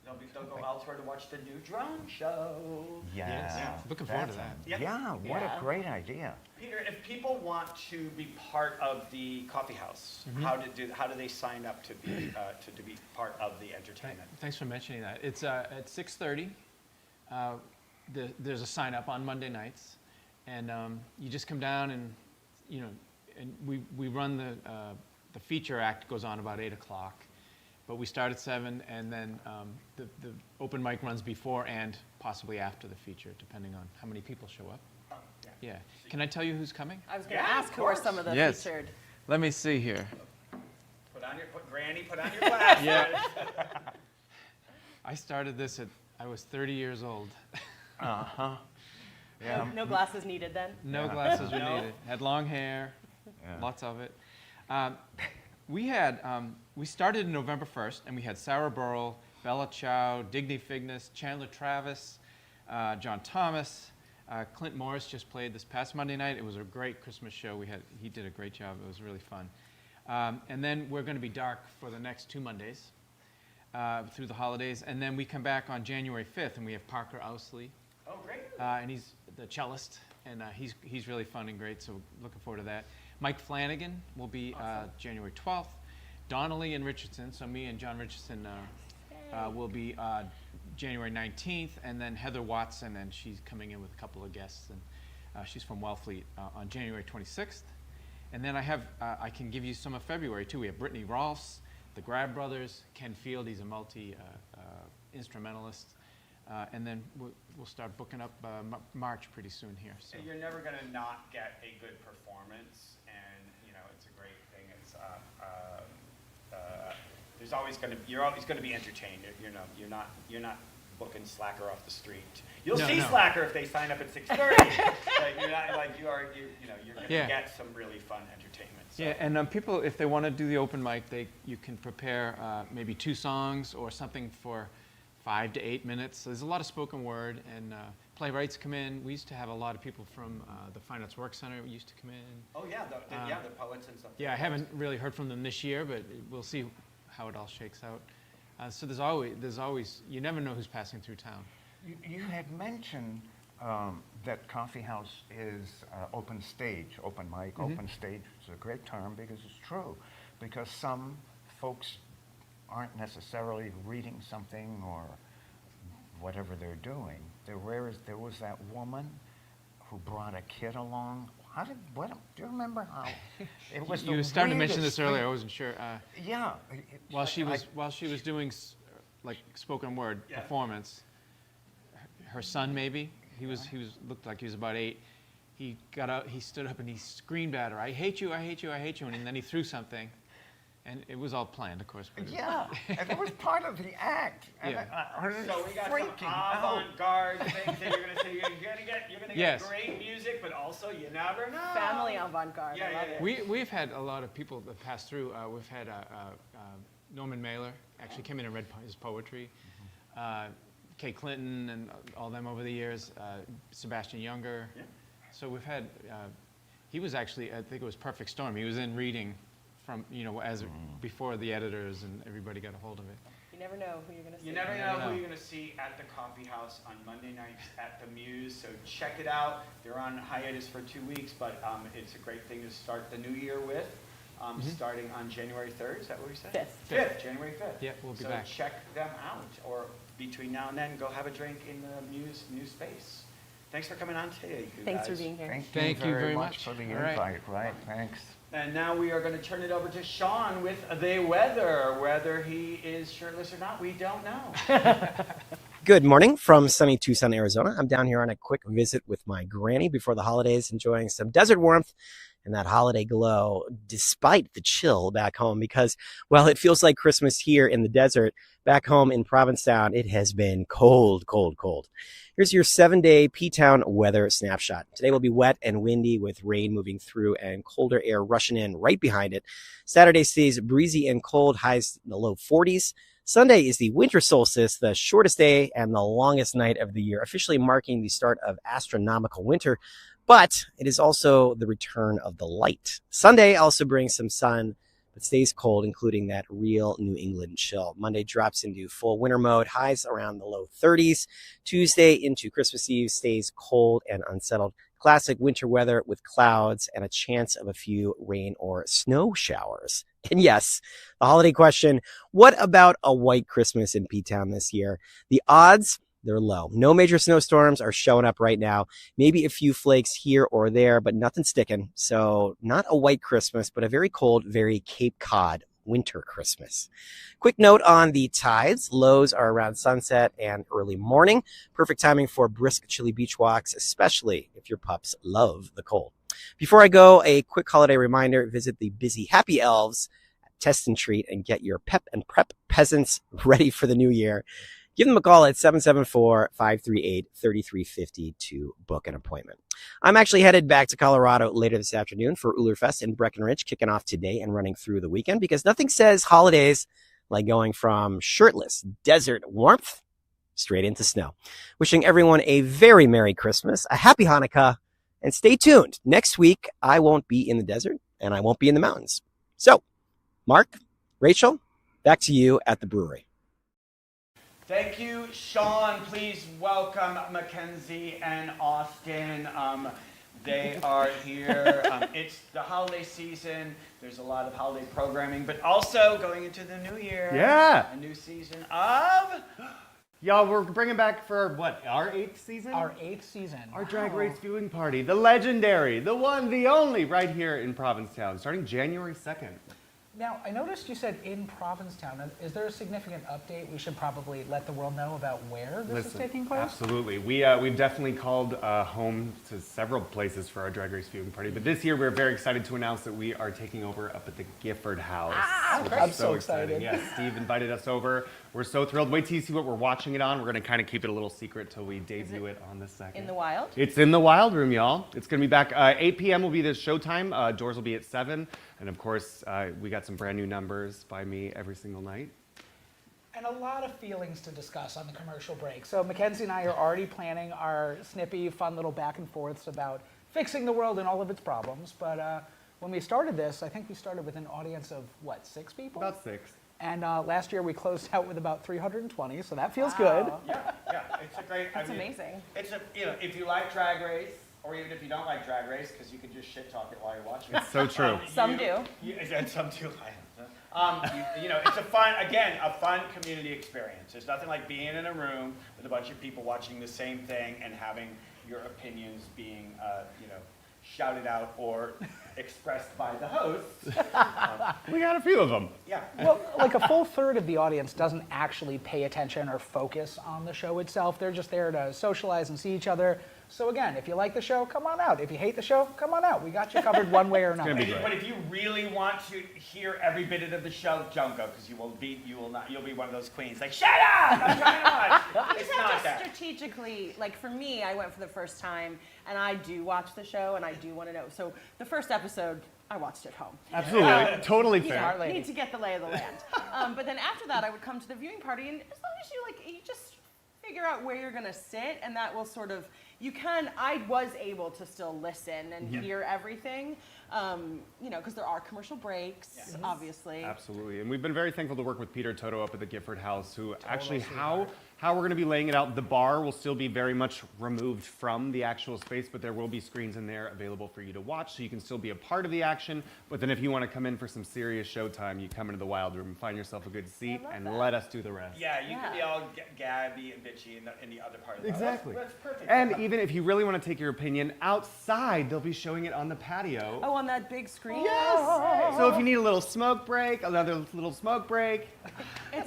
They'll go elsewhere to watch the new drone show. Yeah. Looking forward to That's- that. Yeah, what Yeah. a great idea. Peter, if people want to be part of the coffee house, how do they sign up to be part of the entertainment? Thanks for mentioning that. It's at 6:30. There's a sign up on Monday nights, and you just come down and we run the feature act goes on about 8 o'clock, but we start at 7, and then the open mic runs before and possibly after the feature, depending on how many people show up. Yeah. Can I tell you who's coming? I was going to Yeah, ask of who are course. some of the Yes. featured. Let me see here. Granny, put on your glasses. Yeah. I started this I was 30 years old. Uh-huh. Yeah. No glasses needed then? No glasses were No. needed. Had long hair, Yeah. lots of it. We started November 1st, and we had Sarah Burrell, Bella Chow, Digny Figness, Chandler Travis, John Thomas, Clint Morris just played this past Monday night. It was a great Christmas show. He did a great job. It was really fun. And then we're going to be dark for the next 2 Mondays through the holidays. And then we come back on January 5th, and we have Parker Ousley. Oh, great. And he's the cellist, and he's really fun and great, so looking forward to that. Mike Flanagan will be January 12th. Donnelly and Richardson, so me and John Richardson will be January 19th, and then Heather Watson, and she's coming in with a couple of guests, and she's from Wellfleet on January 26th. And then I can give you some of February too. We have Brittany Rolfs, the Grab Brothers, Ken Field, he's a multi-instrumentalist. And then we'll start booking up March pretty soon here. So. You're never going to not get a good performance, and it's a great thing. It's there's always going to you're always going to be entertained. You're not booking Slacker off the street. You'll see Slacker if they sign up at 6:30. You're not you're going to get some really fun entertainment. So. Yeah, and people, if they want to do the open mic, you can prepare maybe 2 songs or something for 5 to 8 minutes. So there's a lot of spoken word, and playwrights come in. We used to have a lot of people from the Fine Arts Work Center used to come in. Oh yeah, the poets and stuff. Yeah, I haven't really heard from them this year, but we'll see how it all shakes out. So there's always, you never know who's passing through town. You had mentioned that coffee house is open stage, open mic, open stage. It's a great term because it's true. Because some folks aren't necessarily reading something or whatever they're doing. There was that woman who brought a kid along. Do you remember how? It was you were starting to mention this earlier. I wasn't sure. Yeah. While she was doing like spoken word performance, her son maybe looked like he was about 8. He got out. He stood up and he screamed at her, "I hate you! I hate you! I hate you!" And then he threw something. And it was all planned, of course. Yeah, and it was part of the act. Yeah. So we got some avant-garde things that you're going to say. You're going to get great music, but also you never know. Family avant-garde. Yeah, I love it. We've had a lot of people that pass through. We've had Norman Mailer actually came in and read his poetry. Kay Clinton and all them over the years. Sebastian Younger. Yeah. So we've had. He was actually, I think it was Perfect Storm. He was in reading. From before the editors and everybody got a hold of it. You never know who you're going to see. You never know who you're going to see at the coffee house on Monday nights at the Muse. So check it out. They're on hiatus for 2 weeks, but it's a great thing to start the new year with. Starting on January 3rd. Is that what we said? 5th. January 5th. Yeah, we'll be back. So check them out, or between now and then, go have a drink in the Muse new space. Thanks for coming on today, you Thanks guys. for being here. Thank you very much for the invite. Right, thanks. And now we are going to turn it over to Sean with the weather. Whether he is shirtless or not, we don't know. Good morning from sunny Tucson, Arizona. I'm down here on a quick visit with my granny before the holidays, enjoying some desert warmth and that holiday glow despite the chill back home because, well, it feels like Christmas here in the desert. Back home in Provincetown, it has been cold, cold, cold. Here's your 7-day P-Town weather snapshot. Today will be wet and windy with rain moving through and colder air rushing in right behind it. Saturday stays breezy and cold, highs in the low 40s. Sunday is the winter solstice, the shortest day and the longest night of the year, officially marking the start of astronomical winter. But it is also the return of the light. Sunday also brings some sun, but stays cold, including that real New England chill. Monday drops into full winter mode, highs around the low 30s. Tuesday into Christmas Eve stays cold and unsettled. Classic winter weather with clouds and a chance of a few rain or snow showers. And yes, the holiday question, what about a white Christmas in P-Town this year? The odds, they're low. No major snowstorms are showing up right now. Maybe a few flakes here or there, but nothing sticking. So not a white Christmas, but a very cold, very Cape Cod winter Christmas. Quick note on the tides. Lows are around sunset and early morning. Perfect timing for brisk, chilly beach walks, especially if your pups love the cold. Before I go, a quick holiday reminder, visit the busy Happy Elves at Test and Treat and get your pep and prep peasants ready for the new year. Give them a call at 774-538-3350 to book an appointment. I'm actually headed back to Colorado later this afternoon for Ulerfest in Breckenridge, kicking off today and running through the weekend, because nothing says holidays like going from shirtless desert warmth straight into snow. Wishing everyone a very Merry Christmas, a Happy Hanukkah, and stay tuned. Next week, I won't be in the desert and I won't be in the mountains. So, Marc, Rachael, back to you at the brewery. Thank you, Sean. Please welcome Mackenzie and Austin. They are here. It's the holiday season. There's a lot of holiday programming, but also going into the new year. Yeah. A new season of... Y'all, we're bringing back for, what, our 8th season? Our 8th season. Our Drag Race viewing party. The legendary, the one, the only, right here in Provincetown, starting January 2nd. Now, I noticed you said in Provincetown. Is there a significant update we should probably let the world know about where this is taking place? Absolutely. We've definitely called home to several places for our Drag Race viewing party, but this year we're very excited to announce that we are taking over up at the GIFFORD HOUSE. I'm so excited. Yes, Steve invited us over. We're so thrilled. Wait till you see what we're watching it on. We're going to kind of keep it a little secret till we debut it on the 2nd. In the wild? It's in the Wild Room, y'all. It's going to be back. 8 p.m. will be the showtime. Doors will be at 7. And of course, we got some brand new numbers by me every single night. And a lot of feelings to discuss on the commercial break. So Mackenzie and I are already planning our snippy, fun little back and forths about fixing the world and all of its problems. But when we started this, I think we started with an audience of, what, 6 people? About 6. And last year we closed out with about 320, so that feels good. Yeah, it's a great... That's amazing. It's a, if you like Drag Race, or even if you don't like Drag Race, because you can just shit talk it while you're watching it. It's so true. Some do. And some do. It's a fun community experience. There's nothing like being in a room with a bunch of people watching the same thing and having your opinions being, shouted out or expressed by the hosts. We got a few of them. Yeah. Well, like a full third of the audience doesn't actually pay attention or focus on the show itself. They're just there to socialize and see each other. So again, if you like the show, come on out. If you hate the show, come on out. We got you covered one way or another. But if you really want to hear every bit of the show, don't go, because you'll be one of those queens like, shut up! I'm trying to watch. You just have to strategically, like for me, I went for the first time, and I do watch the show, and I do want to know. So the first episode, I watched at home. Absolutely, totally You fair. need to get the lay of the land. But then after that, I would come to the viewing party, and as long as you just figure out where you're gonna sit, and that will sort of, I was able to still listen and hear everything, because there are commercial breaks, obviously. Absolutely, and we've been very thankful to work with Peter Toto up at the GIFFORD HOUSE, who actually, how we're going to be laying it out, the bar will still be very much removed from the actual space, but there will be screens in there available for you to watch, so you can still be a part of the action. But then if you want to come in for some serious showtime, you come into the Wild Room, find yourself a good seat, and let us do the rest. Yeah, you can be all gabby and bitchy in the other part of the Exactly. That's perfect. And even if you really want to take your opinion outside, they'll be showing it on the patio. Oh, on that big screen? Yes! So if you need a little smoke break, another little smoke break,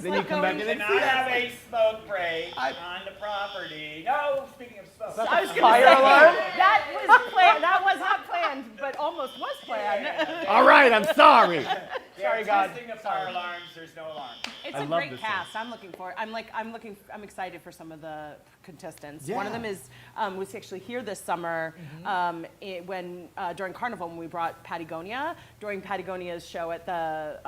then you come back in and Can see I have it. a smoke break on the property? No, speaking of smoke. I was fire alarm. That was not planned, but almost was planned. All right, I'm sorry. Sorry, God. Testing of fire alarms. There's no alarm. It's I a love great this cast. I'm looking for. I'm excited for some of the contestants. Yeah. One of them is was actually here this summer during Carnival when we brought Patagonia during Patagonia's show at the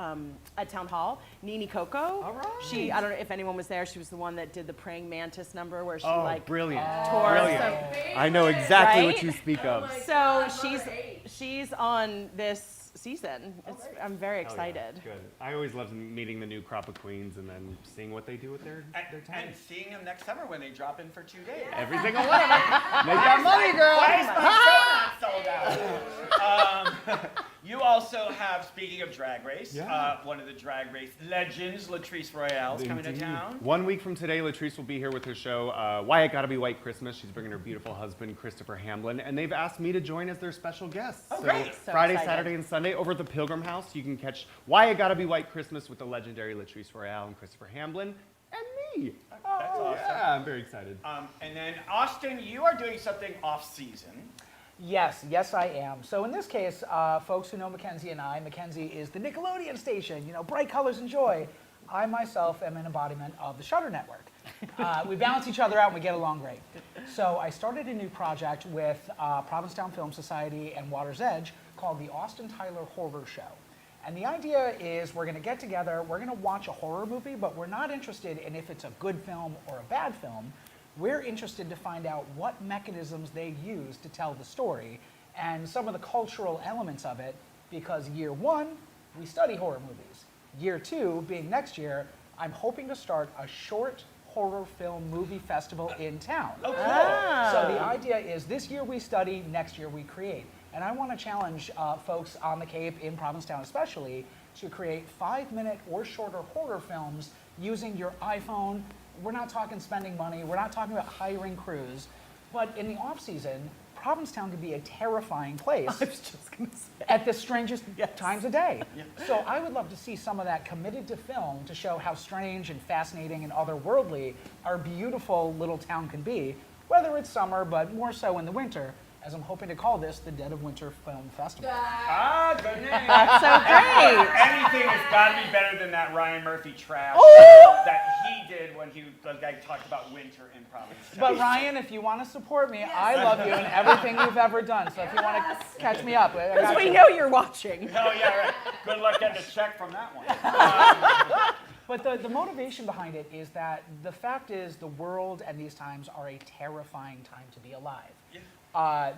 at Town Hall. Nini Coco. All right. I don't know if anyone was there. She was the one that did the praying mantis number where she Brilliant. tore Brilliant. some- I know exactly Right? what you speak of. So she's on this season. I'm very Oh, yeah. excited. Good. I always love meeting the new crop of queens and then seeing what they do with their time. And seeing them next summer when they drop in for 2 days. Every single one of them. Make that money, girl. Why is my show not sold out? You also have, speaking of Drag Race, one of the Drag Race legends, Latrice Royale's coming to town. 1 week from today, Latrice will be here with her show, Why It Gotta Be White Christmas. She's bringing her beautiful husband, Christopher Hamblin, and they've asked me to join as their special guest. Oh, great. So Friday, excited. Saturday, and Sunday over at the Pilgrim House, you can catch Why It Gotta Be White Christmas with the legendary Latrice Royale and Christopher Hamblin, and me. That's awesome. Yeah, I'm very excited. And then, Austin, you are doing something off-season. Yes, I am. So in this case, folks who know Mackenzie and I, Mackenzie is the Nickelodeon station, bright colors and joy. I myself am an embodiment of the Shudder Network. We balance each other out and we get along great. So I started a new project with Provincetown Film Society and Water's Edge called the Austin Tyler Horror Show. And the idea is we're going to get together, we're going to watch a horror movie, but we're not interested in if it's a good film or a bad film. We're interested to find out what mechanisms they use to tell the story and some of the cultural elements of it, because year one, we study horror movies. Year two, being next year, I'm hoping to start a short horror film movie festival in town. Oh, cool. So the idea is this year we study, next year we create. And I want to challenge folks on the Cape, in Provincetown especially, to create 5-minute or shorter horror films using your iPhone. We're not talking spending money, we're not talking about hiring crews, but in the off season, Provincetown can be a terrifying place I was just going to say. at the strangest Yes. times of day. So I would love to see some of that committed to film to show how strange and fascinating and otherworldly our beautiful little town can be, whether it's summer, but more so in the winter, as I'm hoping to call this the Dead of Winter Film Festival. Ah, good name. That's so great. Anything has got to be better than that Ryan Murphy trash that he did when the guy talked about winter in Provincetown. But Ryan, if you want to support me, I love you and everything you've ever done. So if you want to catch me up, I Because got we you. know you're watching. Oh, yeah, right. Good luck getting a check from that one. But the motivation behind it is that the fact is the world and these times are a terrifying time to be alive.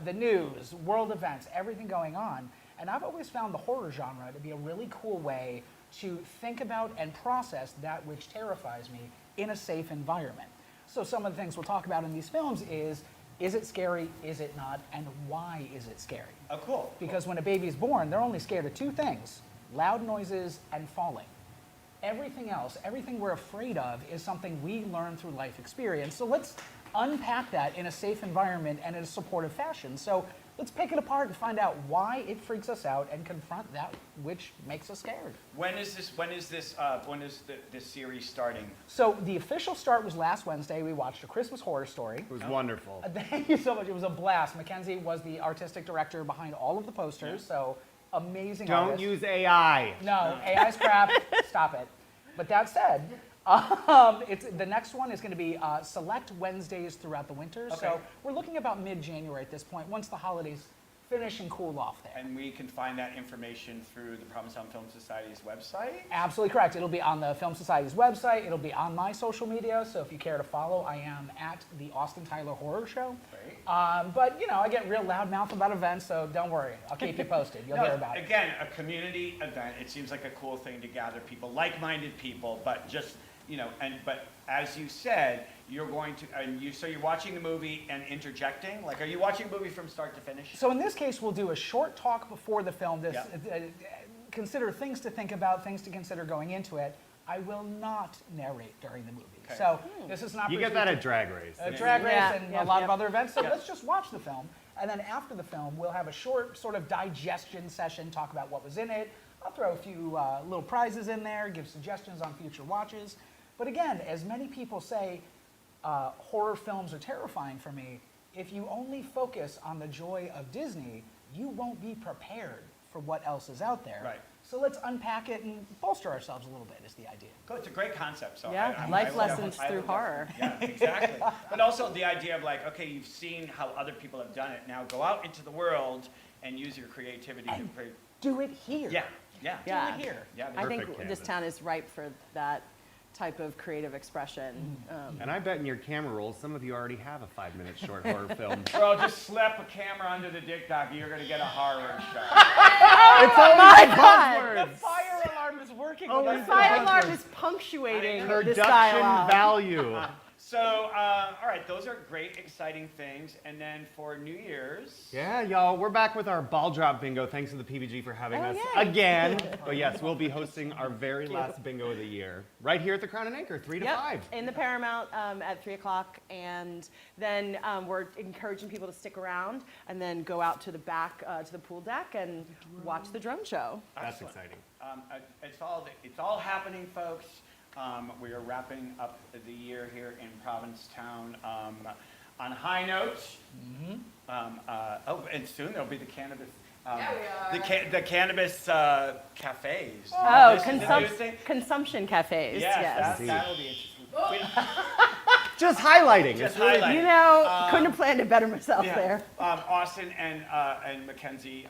The news, world events, everything going on. And I've always found the horror genre to be a really cool way to think about and process that which terrifies me in a safe environment. So some of the things we'll talk about in these films is it scary, is it not, and why is it scary? Oh, cool. Because when a baby's born, they're only scared of two things: loud noises and falling. Everything else, everything we're afraid of, is something we learn through life experience. So let's unpack that in a safe environment and in a supportive fashion. So let's pick it apart and find out why it freaks us out and confront that which makes us scared. When is this series starting? So the official start was last Wednesday. We watched A Christmas Horror Story. It was wonderful. Thank you so much. It was a blast. Mackenzie was the artistic director behind all of the posters. So amazing. Don't artist. use AI. No, AI's crap. Stop it. But that said, the next one is going to be select Wednesdays throughout the winter. Okay. So we're looking about mid-January at this point, once the holidays finish and cool off there. And we can find that information through the Provincetown Film Society's website? Absolutely correct. It'll be on the Film Society's website. It'll be on my social media. So if you care to follow, I am at the Austin Tyler Horror Show. Great. But, you know, I get real loudmouth about events, so don't worry. I'll keep you posted. You'll hear about it. Again, a community event. It seems like a cool thing to gather people, like-minded people, but just, you know, but as you said, you're going to, so you're watching the movie and interjecting? Like, are you watching a movie from start to finish? So in this case, we'll do a short talk before the film. Consider things to think about, things to consider going into it. I will not narrate during the movie. Okay. So this is not You get that at Drag Race. Drag Race Yeah, and yeah, a lot yeah. of other events. So Yeah. let's just watch the film. And then after the film, we'll have a short sort of digestion session, talk about what was in it. I'll throw a few little prizes in there, give suggestions on future watches. But again, as many people say, horror films are terrifying for me. If you only focus on the joy of Disney, you won't be prepared for what else is out there. Right. So let's unpack it and bolster ourselves a little bit is the idea. Cool, it's a great concept. So Yeah, I life will lessons definitely- I through will horror. definitely- Yeah, exactly. But also the idea of like, okay, you've seen how other people have done it. Now go out into the world and use your creativity to create. Do it here. Yeah, yeah. Yeah. Do it here. Yeah, I think Perfect this canvas. town is ripe for that type of creative expression. And I bet in your camera rolls, some of you already have a 5-minute short horror film. Bro, just slap a camera under the dick doc and you're going to get a horror shot. It's always my God. The buzzwords. fire alarm is working. Oh, with the us. Fire alarm is punctuating this Production dialogue. value. So, all right, those are great, exciting things. And then for New Year's. Yeah, y'all, we're back with our ball drop bingo. Thanks to the PBG for having us yay. again. But yes, we'll be hosting our very last bingo of the year right here at the Crown and Anchor, 3 to 5. In the Paramount at 3 o'clock. And then we're encouraging people to stick around and then go out to the back, to the pool deck and watch the drone show. That's Excellent. exciting. It's all happening, folks. We are wrapping up the year here in Provincetown on high notes. And soon there'll be the cannabis. The cannabis cafes. Oh, This is a new thing. consumption cafes. Yes, Yes. that'll be interesting. just highlighting. Just It's really- highlighting. You know, couldn't have planned it better myself Yeah. there. Austin and Mackenzie,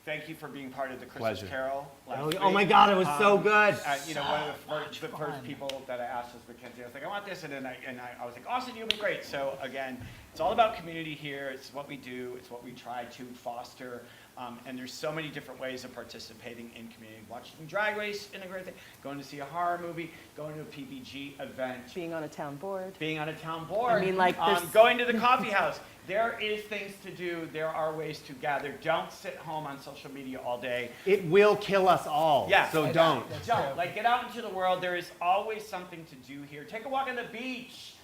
thank you for being part of the Christmas Pleasure. Carol last week. Oh my God, it was so good. You know, one of the first people that I asked was Mackenzie. I was like, I want this, and then I was like, Austin, you'll be great. So again, it's all about community here. It's what we do. It's what we try to foster. And there's so many different ways of participating in community. Watching Drag Race, integrating, going to see a horror movie, going to a PBG event. Being on a town board. Being on a town board. I mean, like, there's- going to the coffee house. There is things to do. There are ways to gather. Don't sit home on social media all day. It will kill us all. Yeah. So don't. Don't. Like, get out into the world. There is always something to do here. Take a walk on the beach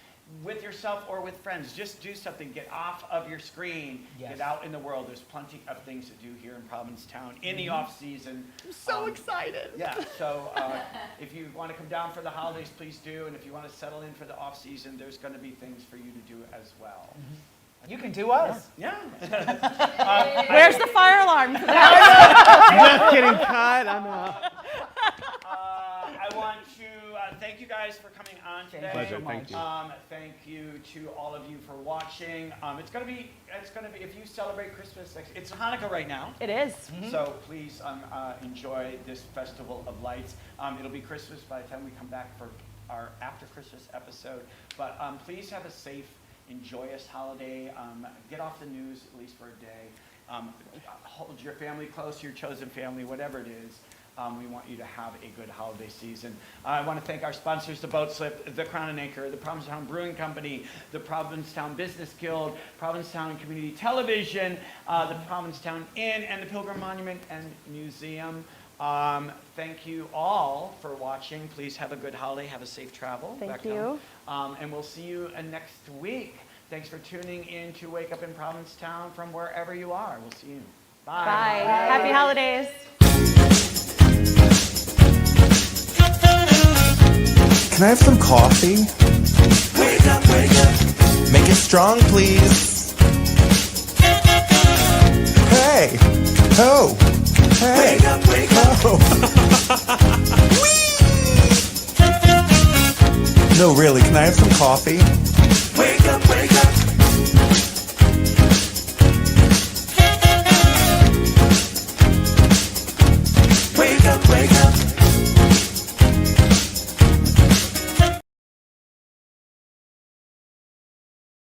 with yourself or with friends. Just do something. Get off of your screen. Yes. Get out in the world. There's plenty of things to do here in Provincetown in the off season. I'm so excited. Yeah, so if you want to come down for the holidays, please do. And if you want to settle in for the off season, there's going to be things for you to do as well. You can do us. Yeah. Where's the fire alarm for that? Just getting cut. I'm out. I want to thank you guys for coming on today. Pleasure, thank you. Thank you to all of you for watching. It's gonna be if you celebrate Christmas, it's Hanukkah right now. It is. So please enjoy this festival of lights. It'll be Christmas by the time we come back for our after Christmas episode. But please have a safe, joyous holiday. Get off the news at least for a day. Hold your family close, your chosen family, whatever it is. We want you to have a good holiday season. I want to thank our sponsors, the Boat Slip, the Crown and Anchor, the Provincetown Brewing Company, the Provincetown Business Guild, Provincetown Community Television, the Provincetown Inn, and the Pilgrim Monument and Museum. Thank you all for watching. Please have a good holiday. Have a safe travel. Thank back you. home. And we'll see you next week. Thanks for tuning in to Wake Up in Provincetown from wherever you are. We'll see you. Bye. Bye. Happy holidays. Can I have some coffee? Wake up, wake up. Make it strong, please. Hey. Oh. Hey. Wake up, wake up. Oh. No, really, can I have some coffee? Wake up, wake up.